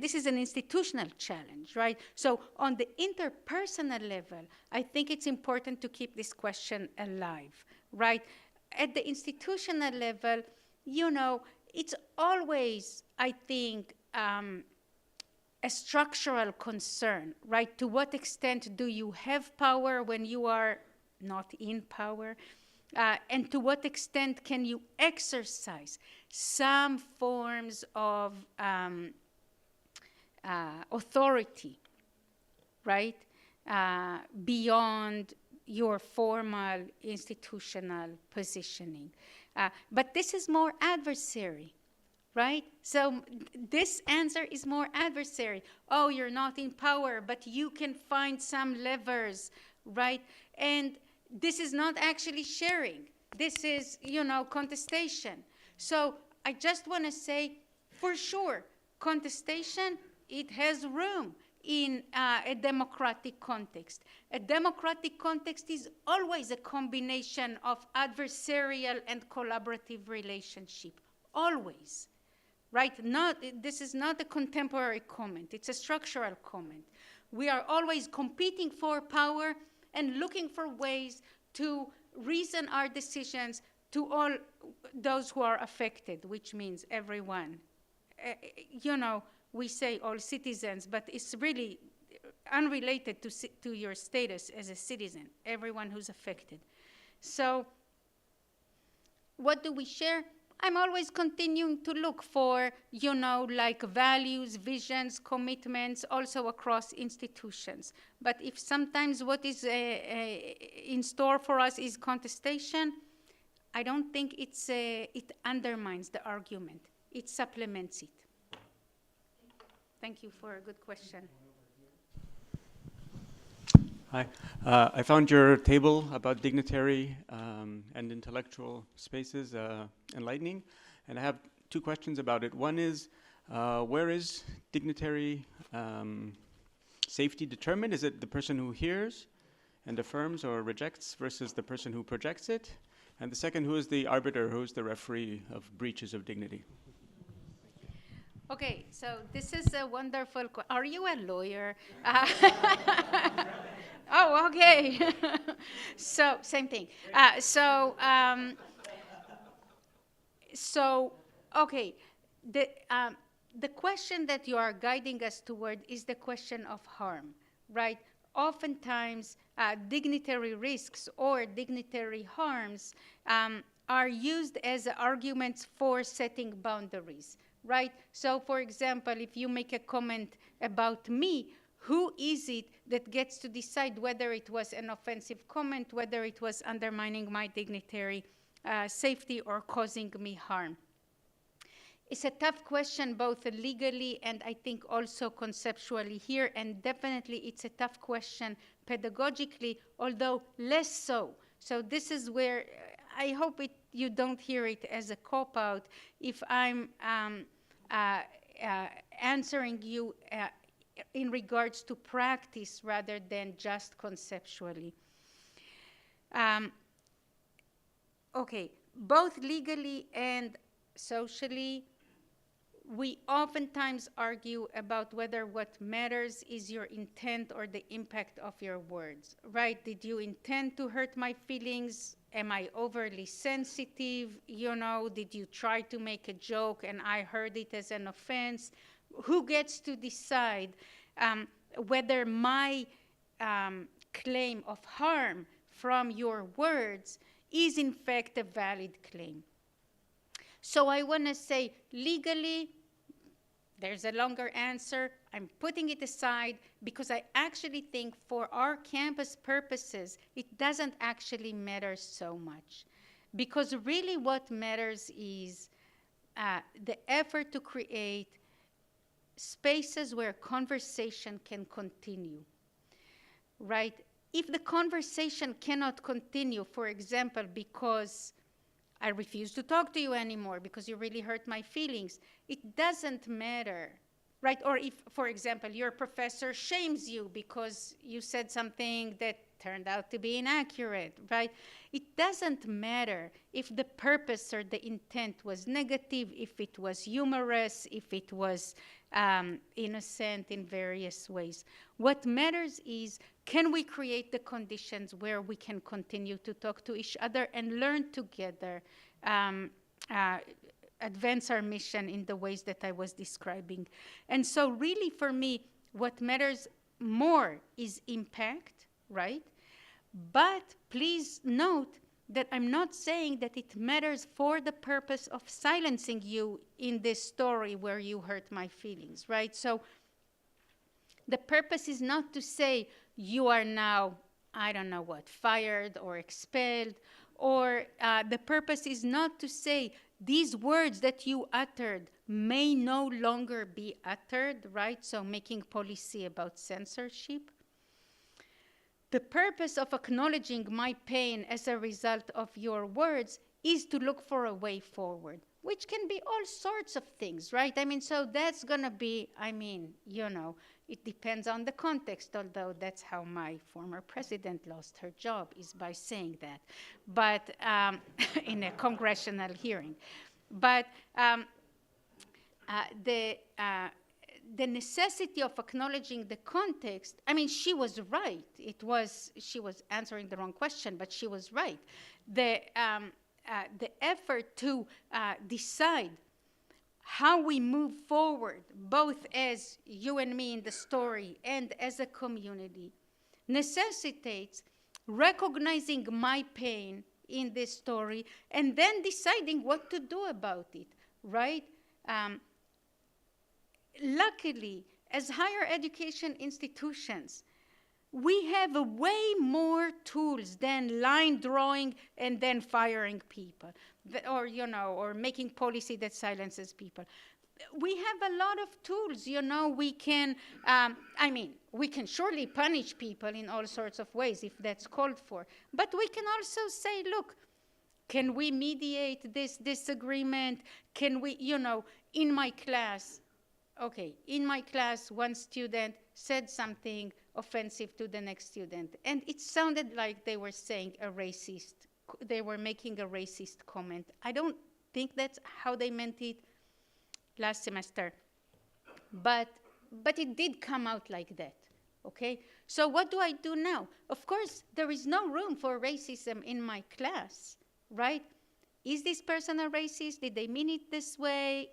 this is an institutional challenge, right? So on the interpersonal level, I think it's important to keep this question alive, right? At the institutional level, you know, it's always, I think, a structural concern, right? To what extent do you have power when you are not in power? And to what extent can you exercise some forms of authority, right? Beyond your formal institutional positioning. But this is more adversary, right? So this answer is more adversary. Oh, you're not in power, but you can find some levers, right? And this is not actually sharing. This is, you know, contestation. So I just want to say, for sure, contestation, it has room in a democratic context. A democratic context is always a combination of adversarial and collaborative relationship, always, right? This is not a contemporary comment, it's a structural comment. We are always competing for power and looking for ways to reason our decisions to all those who are affected, which means everyone. You know, we say all citizens, but it's really unrelated to your status as a citizen, everyone who's affected. So what do we share? I'm always continuing to look for, you know, like values, visions, commitments, also across institutions. But if sometimes what is in store for us is contestation, I don't think it undermines the argument. It supplements it. Thank you for a good question. Hi. I found your table about dignitary and intellectual spaces enlightening, and I have two questions about it. One is, where is dignitary safety determined? Is it the person who hears and affirms or rejects versus the person who projects it? And the second, who is the arbiter, who is the referee of breaches of dignity? Okay, so this is a wonderful Are you a lawyer? Oh, okay. So, same thing. Okay. the question that you are guiding us toward is the question of harm, right? Oftentimes, dignitary risks or dignitary harms are used as arguments for setting boundaries, right? So, for example, if you make a comment about me, who is it that gets to decide whether it was an offensive comment, whether it was undermining my dignitary safety or causing me harm? It's a tough question, both legally and I think also conceptually here, and definitely it's a tough question pedagogically, although less so. So this is where I hope you don't hear it as a cop-out if I'm answering you in regards to practice rather than just conceptually. Okay, both legally and socially, we oftentimes argue about whether what matters is your intent or the impact of your words, right? Did you intend to hurt my feelings? Am I overly sensitive? You know, did you try to make a joke and I heard it as an offense? Who gets to decide whether my claim of harm from your words is in fact a valid claim? So I want to say legally, there's a longer answer. I'm putting it aside because I actually think for our campus purposes, it doesn't actually matter so much. Because really what matters is the effort to create spaces where conversation can continue, right? If the conversation cannot continue, for example, because I refuse to talk to you anymore because you really hurt my feelings, it doesn't matter, right? Or if, for example, your professor shames you because you said something that turned out to be inaccurate, right? It doesn't matter if the purpose or the intent was negative, if it was humorous, if it was innocent in various ways. What matters is, can we create the conditions where we can continue to talk to each other and learn together, advance our mission in the ways that I was describing? And so really for me, what matters more is impact, right? But please note that I'm not saying that it matters for the purpose of silencing you in this story where you hurt my feelings, right? So the purpose is not to say you are now, I don't know what, fired or expelled, or the purpose is not to say these words that you uttered may no longer be uttered, right? So making policy about censorship. The purpose of acknowledging my pain as a result of your words is to look for a way forward, which can be all sorts of things, right? I mean, so that's going to be, I mean, you know, it depends on the context, although that's how my former president lost her job, is by saying that, but in a congressional hearing. But the necessity of acknowledging the context, I mean, she was right. She was answering the wrong question, but she was right. The effort to decide how we move forward, both as you and me in the story and as a community, necessitates recognizing my pain in this story and then deciding what to do about it, right? Luckily, as higher education institutions, we have way more tools than line drawing and then firing people, or, you know, or making policy that silences people. We have a lot of tools, you know, we can, I mean, we can surely punish people in all sorts of ways if that's called for, but we can also say, look, can we mediate this disagreement? Can we, you know, in my class, okay, in my class, one student said something offensive to the next student, and it sounded like they were saying they were making a racist comment. I don't think that's how they meant it last semester, but it did come out like that, okay? So what do I do now? Of course, there is no room for racism in my class, right? Is this person a racist? Did they mean it this way?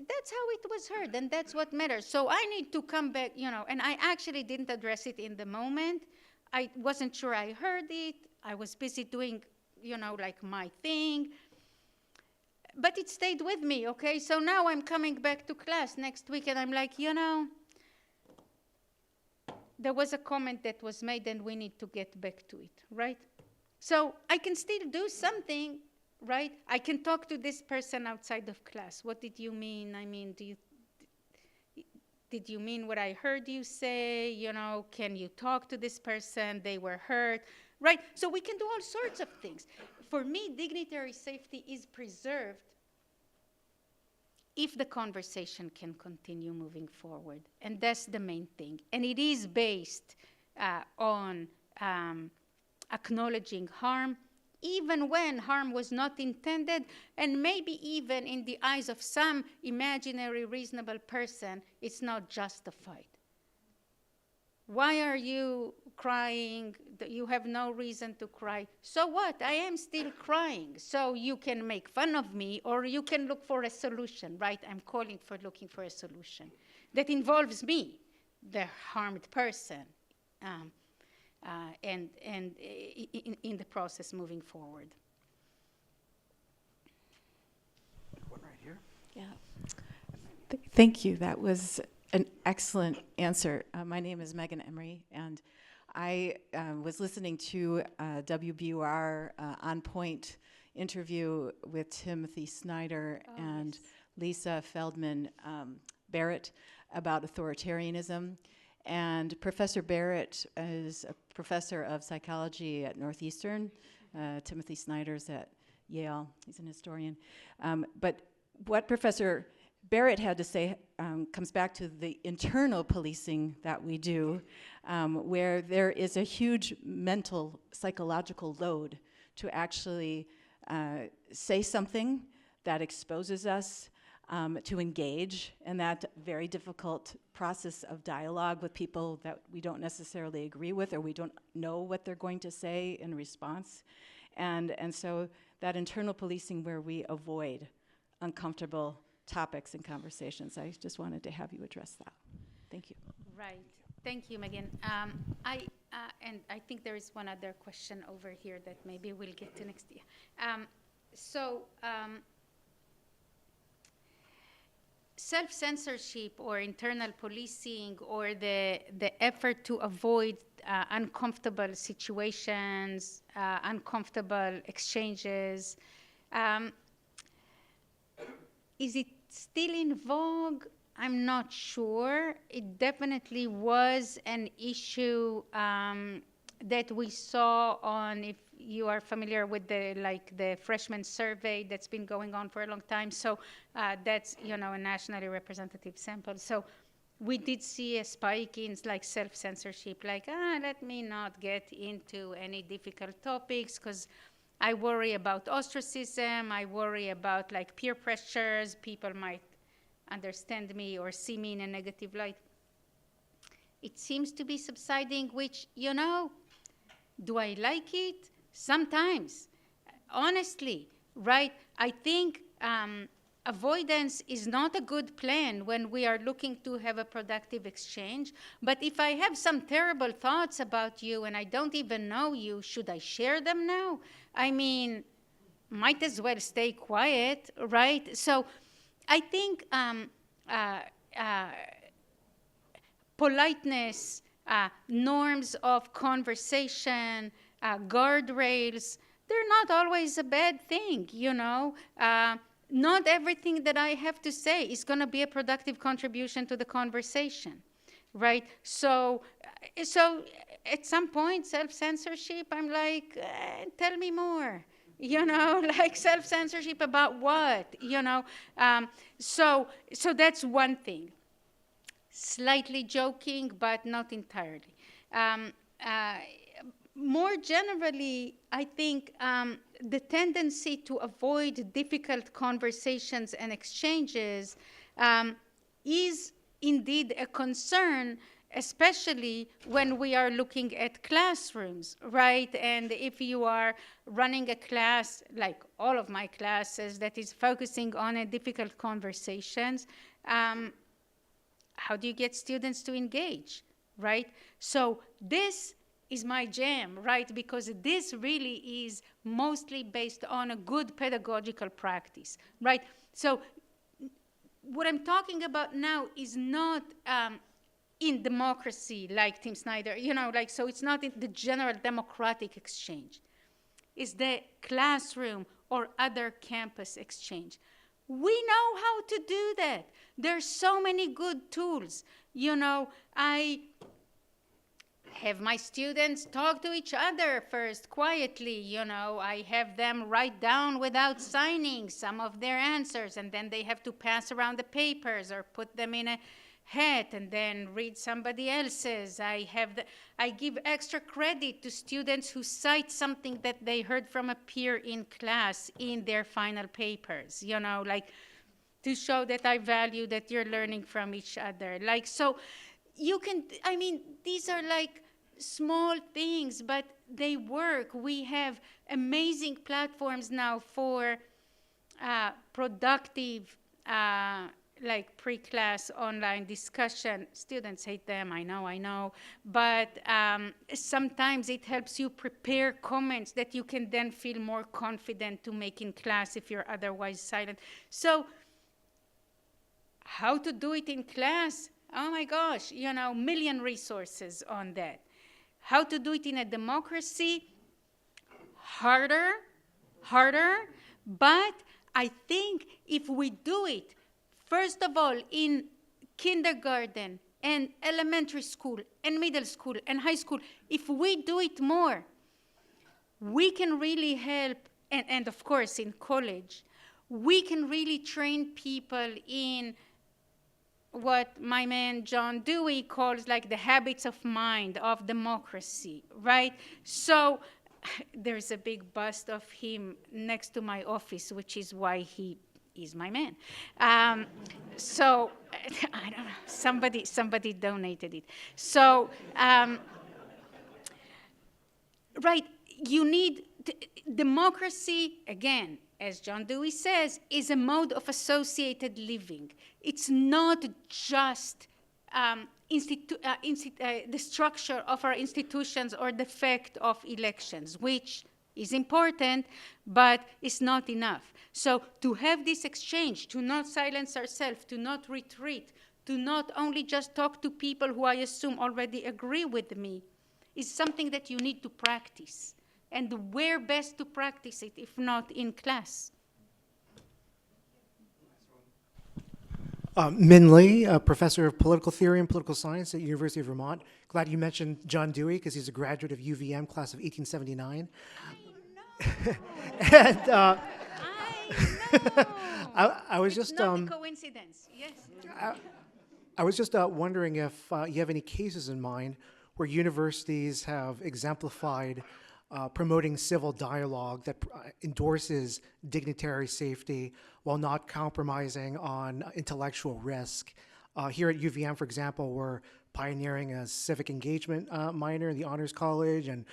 that's how it was heard, and that's what matters. So I need to come back, and I actually didn't address it in the moment. I wasn't sure I heard it. I was busy doing, like my thing. But it stayed with me, okay? So now I'm coming back to class next week, and I'm like, there was a comment that was made, and we need to get back to it, right? So I can still do something, right? I can talk to this person outside of class. What did you mean? I mean, did you mean what I heard you say? Can you talk to this person? They were hurt, right? So we can do all sorts of things. For me, dignitary safety is preserved if the conversation can continue moving forward. And that's the main thing. And it is based on acknowledging harm, even when harm was not intended, and maybe even in the eyes of some imaginary reasonable person, it's not justified. Why are you crying? You have no reason to cry. So what? I am still crying. So you can make fun of me, or you can look for a solution, right? I'm calling for looking for a solution that involves me, the harmed person, and in the process moving forward. One right here. Yeah. Thank you. That was an excellent answer. My name is Megan Emery, and I was listening to WBUR On Point interview with Timothy Snyder and Yes. Lisa Feldman Barrett about authoritarianism. And Professor Barrett is a professor of psychology at Northeastern. Timothy Snyder's at Yale. He's an historian. But what Professor Barrett had to say comes back to the internal policing that we do, where there is a huge mental, psychological load to actually say something that exposes us, to engage in that very difficult process of dialogue with people that we don't necessarily agree with, or we don't know what they're going to say in response. And so that internal policing where we avoid uncomfortable topics and conversations. I just wanted to have you address that. Thank you. Right. Thank you, Megan. And I think there is one other question over here that maybe we'll get to next year. Self-censorship or internal policing or the effort to avoid uncomfortable situations, uncomfortable exchanges, is it still in vogue? I'm not sure. It definitely was an issue that we saw on, if you are familiar with the freshman survey that's been going on for a long time. So that's, a nationally representative sample. So we did see a spike in self-censorship, let me not get into any difficult topics because I worry about ostracism. I worry about peer pressures. People might understand me or see me in a negative light. It seems to be subsiding, which, do I like it? Sometimes, honestly, right? I think avoidance is not a good plan when we are looking to have a productive exchange. But if I have some terrible thoughts about you and I don't even know you, should I share them now? I mean, might as well stay quiet, right? So I think politeness, norms of conversation, guardrails, they're not always a bad thing, Not everything that I have to say is going to be a productive contribution to the conversation, right? So at some point, self-censorship, I'm like, tell me more. Self-censorship about what, So that's one thing. Slightly joking, but not entirely. More generally, I think the tendency to avoid difficult conversations and exchanges is indeed a concern, especially when we are looking at classrooms, right? And if you are running a class, like all of my classes, that is focusing on a difficult conversations, how do you get students to engage, right? So this is my jam, right? Because this really is mostly based on a good pedagogical practice, right? So what I'm talking about now is not in democracy, like Tim Snyder, so it's not in the general democratic exchange. It's the classroom or other campus exchange. We know how to do that. There's so many good tools. I have my students talk to each other first quietly. I have them write down without signing some of their answers, and then they have to pass around the papers or put them in a hat and then read somebody else's. I give extra credit to students who cite something that they heard from a peer in class in their final papers, to show that I value that you're learning from each other. So these are like small things, but they work. We have amazing platforms now for productive like pre-class online discussion. Students hate them, I know. But sometimes it helps you prepare comments that you can then feel more confident to make in class if you're otherwise silent. So how to do it in class? Oh my gosh, million resources on that. How to do it in a democracy? Harder, but I think if we do it, first of all, in kindergarten and elementary school and middle school and high school, if we do it more, we can really help, and of course in college, we can really train people in what my man John Dewey calls like the habits of mind of democracy, right? So there's a big bust of him next to my office, which is why he is my man. So I don't know, somebody donated it. So, right, you need democracy, again, as John Dewey says, is a mode of associated living. It's not just the structure of our institutions or the fact of elections, which is important, but it's not enough. So to have this exchange, to not silence ourselves, to not retreat, to not only just talk to people who I assume already agree with me, is something that you need to practice. And where best to practice it, if not in class? Min Lee, a professor of political theory and political science at University of Vermont. Glad you mentioned John Dewey, because he's a graduate of UVM, class of 1879. And I was just... It's not a coincidence, yes. I was just wondering if you have any cases in mind where universities have exemplified promoting civil dialogue that endorses dignitary safety while not compromising on intellectual risk. Here at UVM, for example, we're pioneering a civic engagement minor in the Honors College, and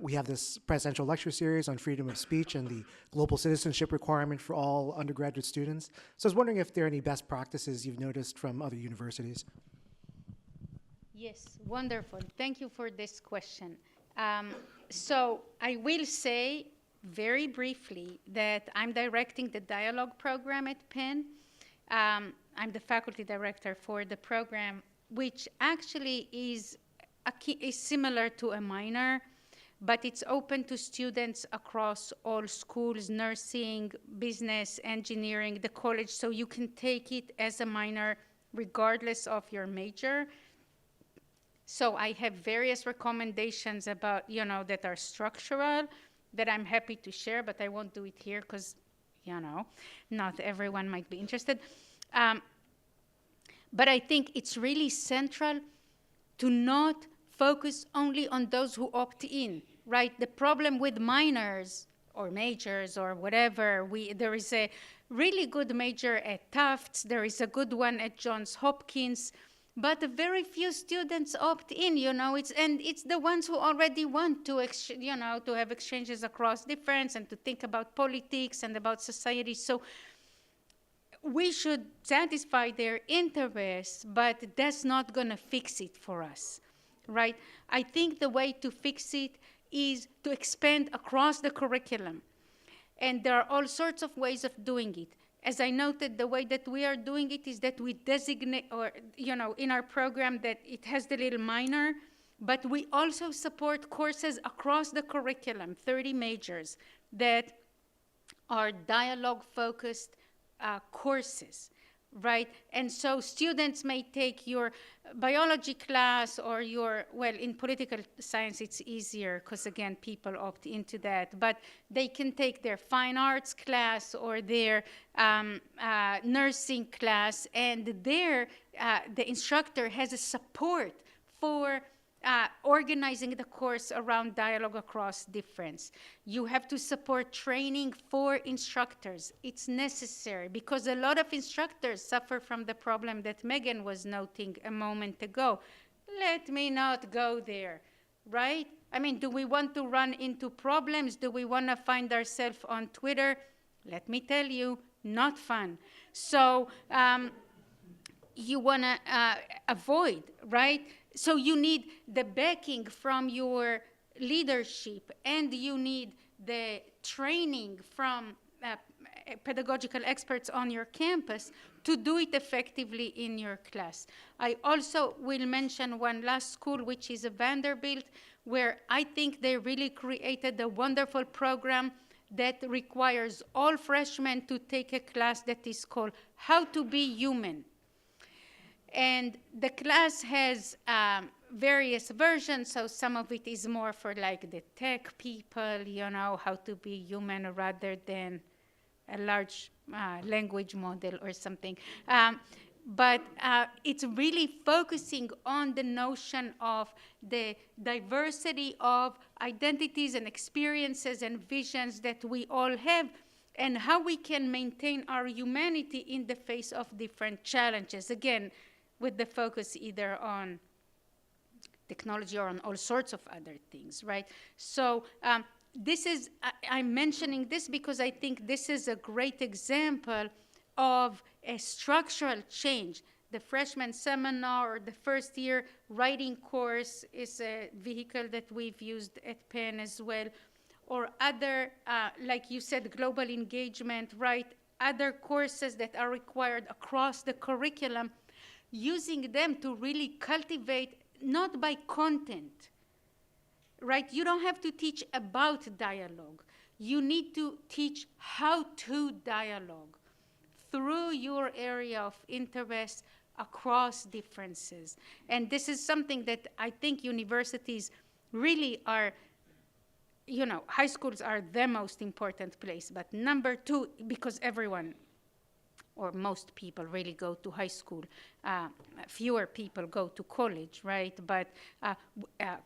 we have this presidential lecture series on freedom of speech and the global citizenship requirement for all undergraduate students. So I was wondering if there are any best practices you've noticed from other universities. Yes, wonderful. Thank you for this question. So I will say very briefly that I'm directing the dialogue program at Penn. I'm the faculty director for the program, which actually is similar to a minor, but it's open to students across all schools, nursing, business, engineering, the college, so you can take it as a minor regardless of your major. So I have various recommendations about, that are structural that I'm happy to share, but I won't do it here because, not everyone might be interested. But I think it's really central to not focus only on those who opt in, right? The problem with minors or majors or whatever, there is a really good major at Tufts, there is a good one at Johns Hopkins, but very few students opt in, it's the ones who already want to, to have exchanges across difference and to think about politics and about society. So we should satisfy their interests, but that's not going to fix it for us, right? I think the way to fix it is to expand across the curriculum. And there are all sorts of ways of doing it. As I noted, the way that we are doing it is that we designate, or, in our program that it has the little minor, but we also support courses across the curriculum, 30 majors, that are dialogue-focused courses, right? And so students may take your biology class or in political science it's easier because, again, people opt into that. But they can take their fine arts class or their nursing class, and there the instructor has a support for organizing the course around dialogue across difference. You have to support training for instructors. It's necessary because a lot of instructors suffer from the problem that Megan was noting a moment ago. Let me not go there, right? I mean, do we want to run into problems? Do we want to find ourselves on Twitter? Let me tell you, not fun. So you want to avoid, right? So you need the backing from your leadership, and you need the training from pedagogical experts on your campus to do it effectively in your class. I also will mention one last school, which is Vanderbilt, where I think they really created a wonderful program that requires all freshmen to take a class that is called How to Be Human. And the class has various versions, so some of it is more for like the tech people, how to be human rather than a large language model or something. But it's really focusing on the notion of the diversity of identities and experiences and visions that we all have, and how we can maintain our humanity in the face of different challenges. Again, with the focus either on technology or on all sorts of other things, right? So I'm mentioning this because I think this is a great example of a structural change. The freshman seminar or the first year writing course is a vehicle that we've used at Penn as well, or other, like you said, global engagement, right? Other courses that are required across the curriculum, using them to really cultivate, not by content, right? You don't have to teach about dialogue. You need to teach how to dialogue through your area of interest across differences. And this is something that I think universities really are, high schools are the most important place, but number two, because everyone, or most people really go to high school. Fewer people go to college, right? But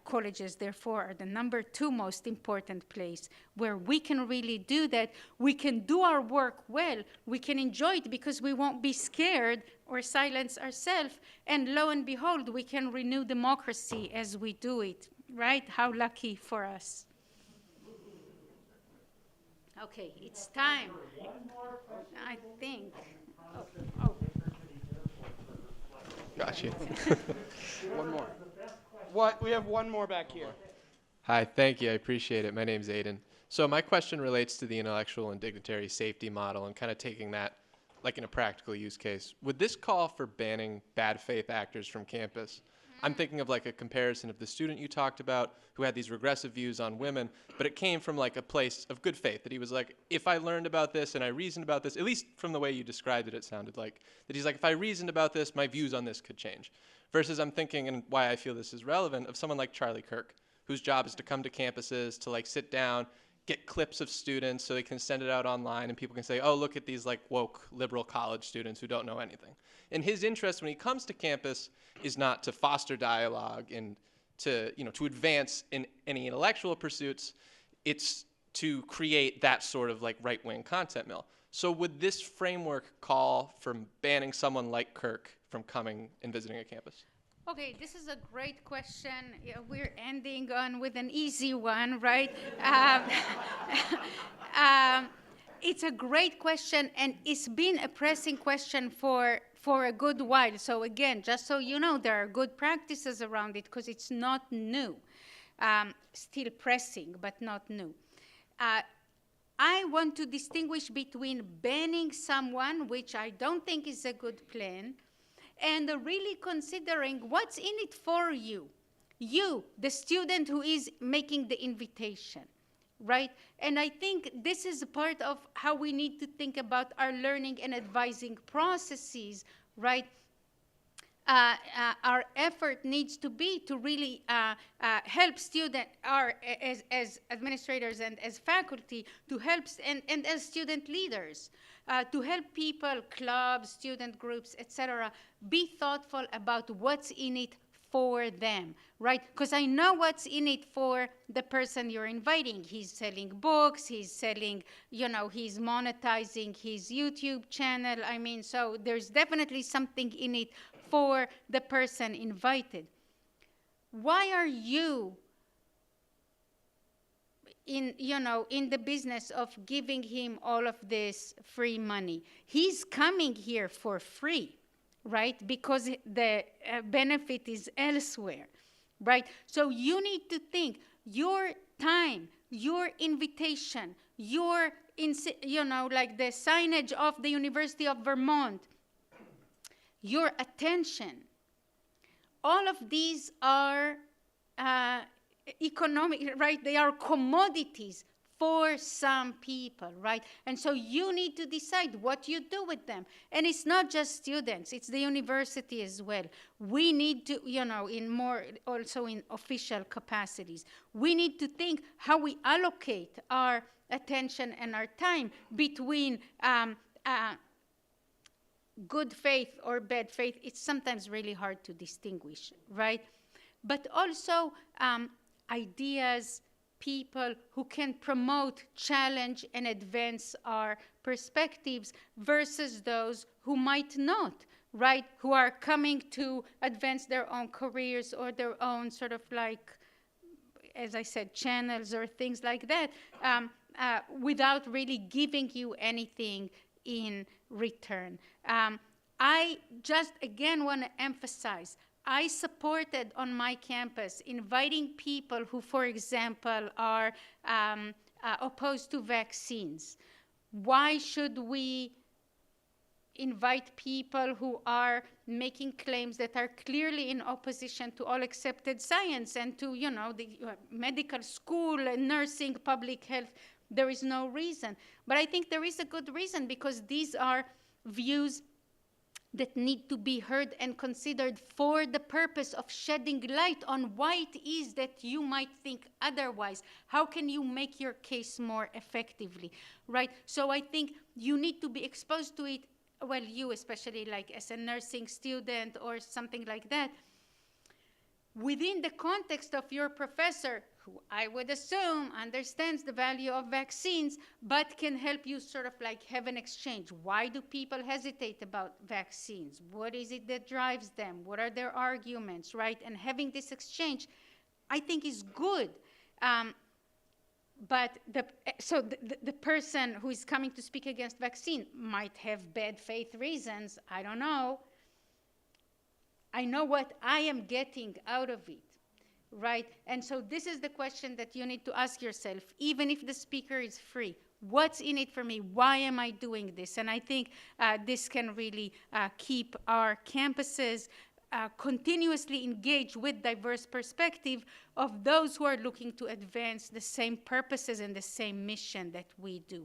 colleges, therefore, are the number two most important place where we can really do that. We can do our work well. We can enjoy it because we won't be scared or silence ourselves. And lo and behold, we can renew democracy as we do it, right? How lucky for us. Okay, it's time. I think. Oh. Got you. One more. What? We have one more back here. Hi, thank you. I appreciate it. My name's Aiden. So my question relates to the intellectual and dignitary safety model and kind of taking that like in a practical use case. Would this call for banning bad faith actors from campus? I'm thinking of like a comparison of the student you talked about who had these regressive views on women, but it came from like a place of good faith, that he was like, if I learned about this and I reasoned about this, at least from the way you described it, it sounded like, that he's like, if I reasoned about this, my views on this could change. Versus I'm thinking, and why I feel this is relevant, of someone like Charlie Kirk, whose job is to come to campuses, to like sit down, get clips of students so they can send it out online and people can say, oh, look at these like woke liberal college students who don't know anything. And his interest when he comes to campus is not to foster dialogue and to advance in any intellectual pursuits. It's to create that sort of like right-wing content mill. So would this framework call for banning someone like Kirk from coming and visiting a campus? Okay, this is a great question. Yeah, we're ending on with an easy one, right? um, it's a great question, and it's been a pressing question for a good while. So again, just so you know, there are good practices around it because it's not new. Still pressing, but not new. I want to distinguish between banning someone, which I don't think is a good plan, and really considering what's in it for you. You, the student who is making the invitation, right? And I think this is a part of how we need to think about our learning and advising processes, right? Our effort needs to be to really help students, as administrators and as faculty, to help, and as student leaders, to help people, clubs, student groups, etc., be thoughtful about what's in it for them, right? Because I know what's in it for the person you're inviting. He's selling books, he's selling, he's monetizing his YouTube channel. I mean, so there's definitely something in it for the person invited. Why are you in the business of giving him all of this free money? He's coming here for free, right? Because the benefit is elsewhere, right? So you need to think your time, your invitation, your, like the signage of the University of Vermont, your attention. All of these are economic, right? They are commodities for some people, right? And so you need to decide what you do with them. And it's not just students, it's the university as well. We need to, in more, also in official capacities, we need to think how we allocate our attention and our time between good faith or bad faith. It's sometimes really hard to distinguish, right? But also ideas, people who can promote, challenge, and advance our perspectives versus those who might not, right? Who are coming to advance their own careers or their own sort of like, as I said, channels or things like that, without really giving you anything in return. I just, again, want to emphasize, I supported on my campus inviting people who, for example, are opposed to vaccines. Why should we invite people who are making claims that are clearly in opposition to all accepted science and to, the medical school, nursing, public health? There is no reason. But I think there is a good reason, because these are views that need to be heard and considered for the purpose of shedding light on why it is that you might think otherwise. How can you make your case more effectively, right? So I think you need to be exposed to it, well, you especially, like as a nursing student or something like that, within the context of your professor, who I would assume understands the value of vaccines, but can help you sort of like have an exchange. Why do people hesitate about vaccines? What is it that drives them? What are their arguments, right? And having this exchange, I think, is good. But the person who is coming to speak against vaccine might have bad faith reasons. I don't know. I know what I am getting out of it, right? And so this is the question that you need to ask yourself, even if the speaker is free. What's in it for me? Why am I doing this? And I think this can really keep our campuses continuously engaged with diverse perspective of those who are looking to advance the same purposes and the same mission that we do.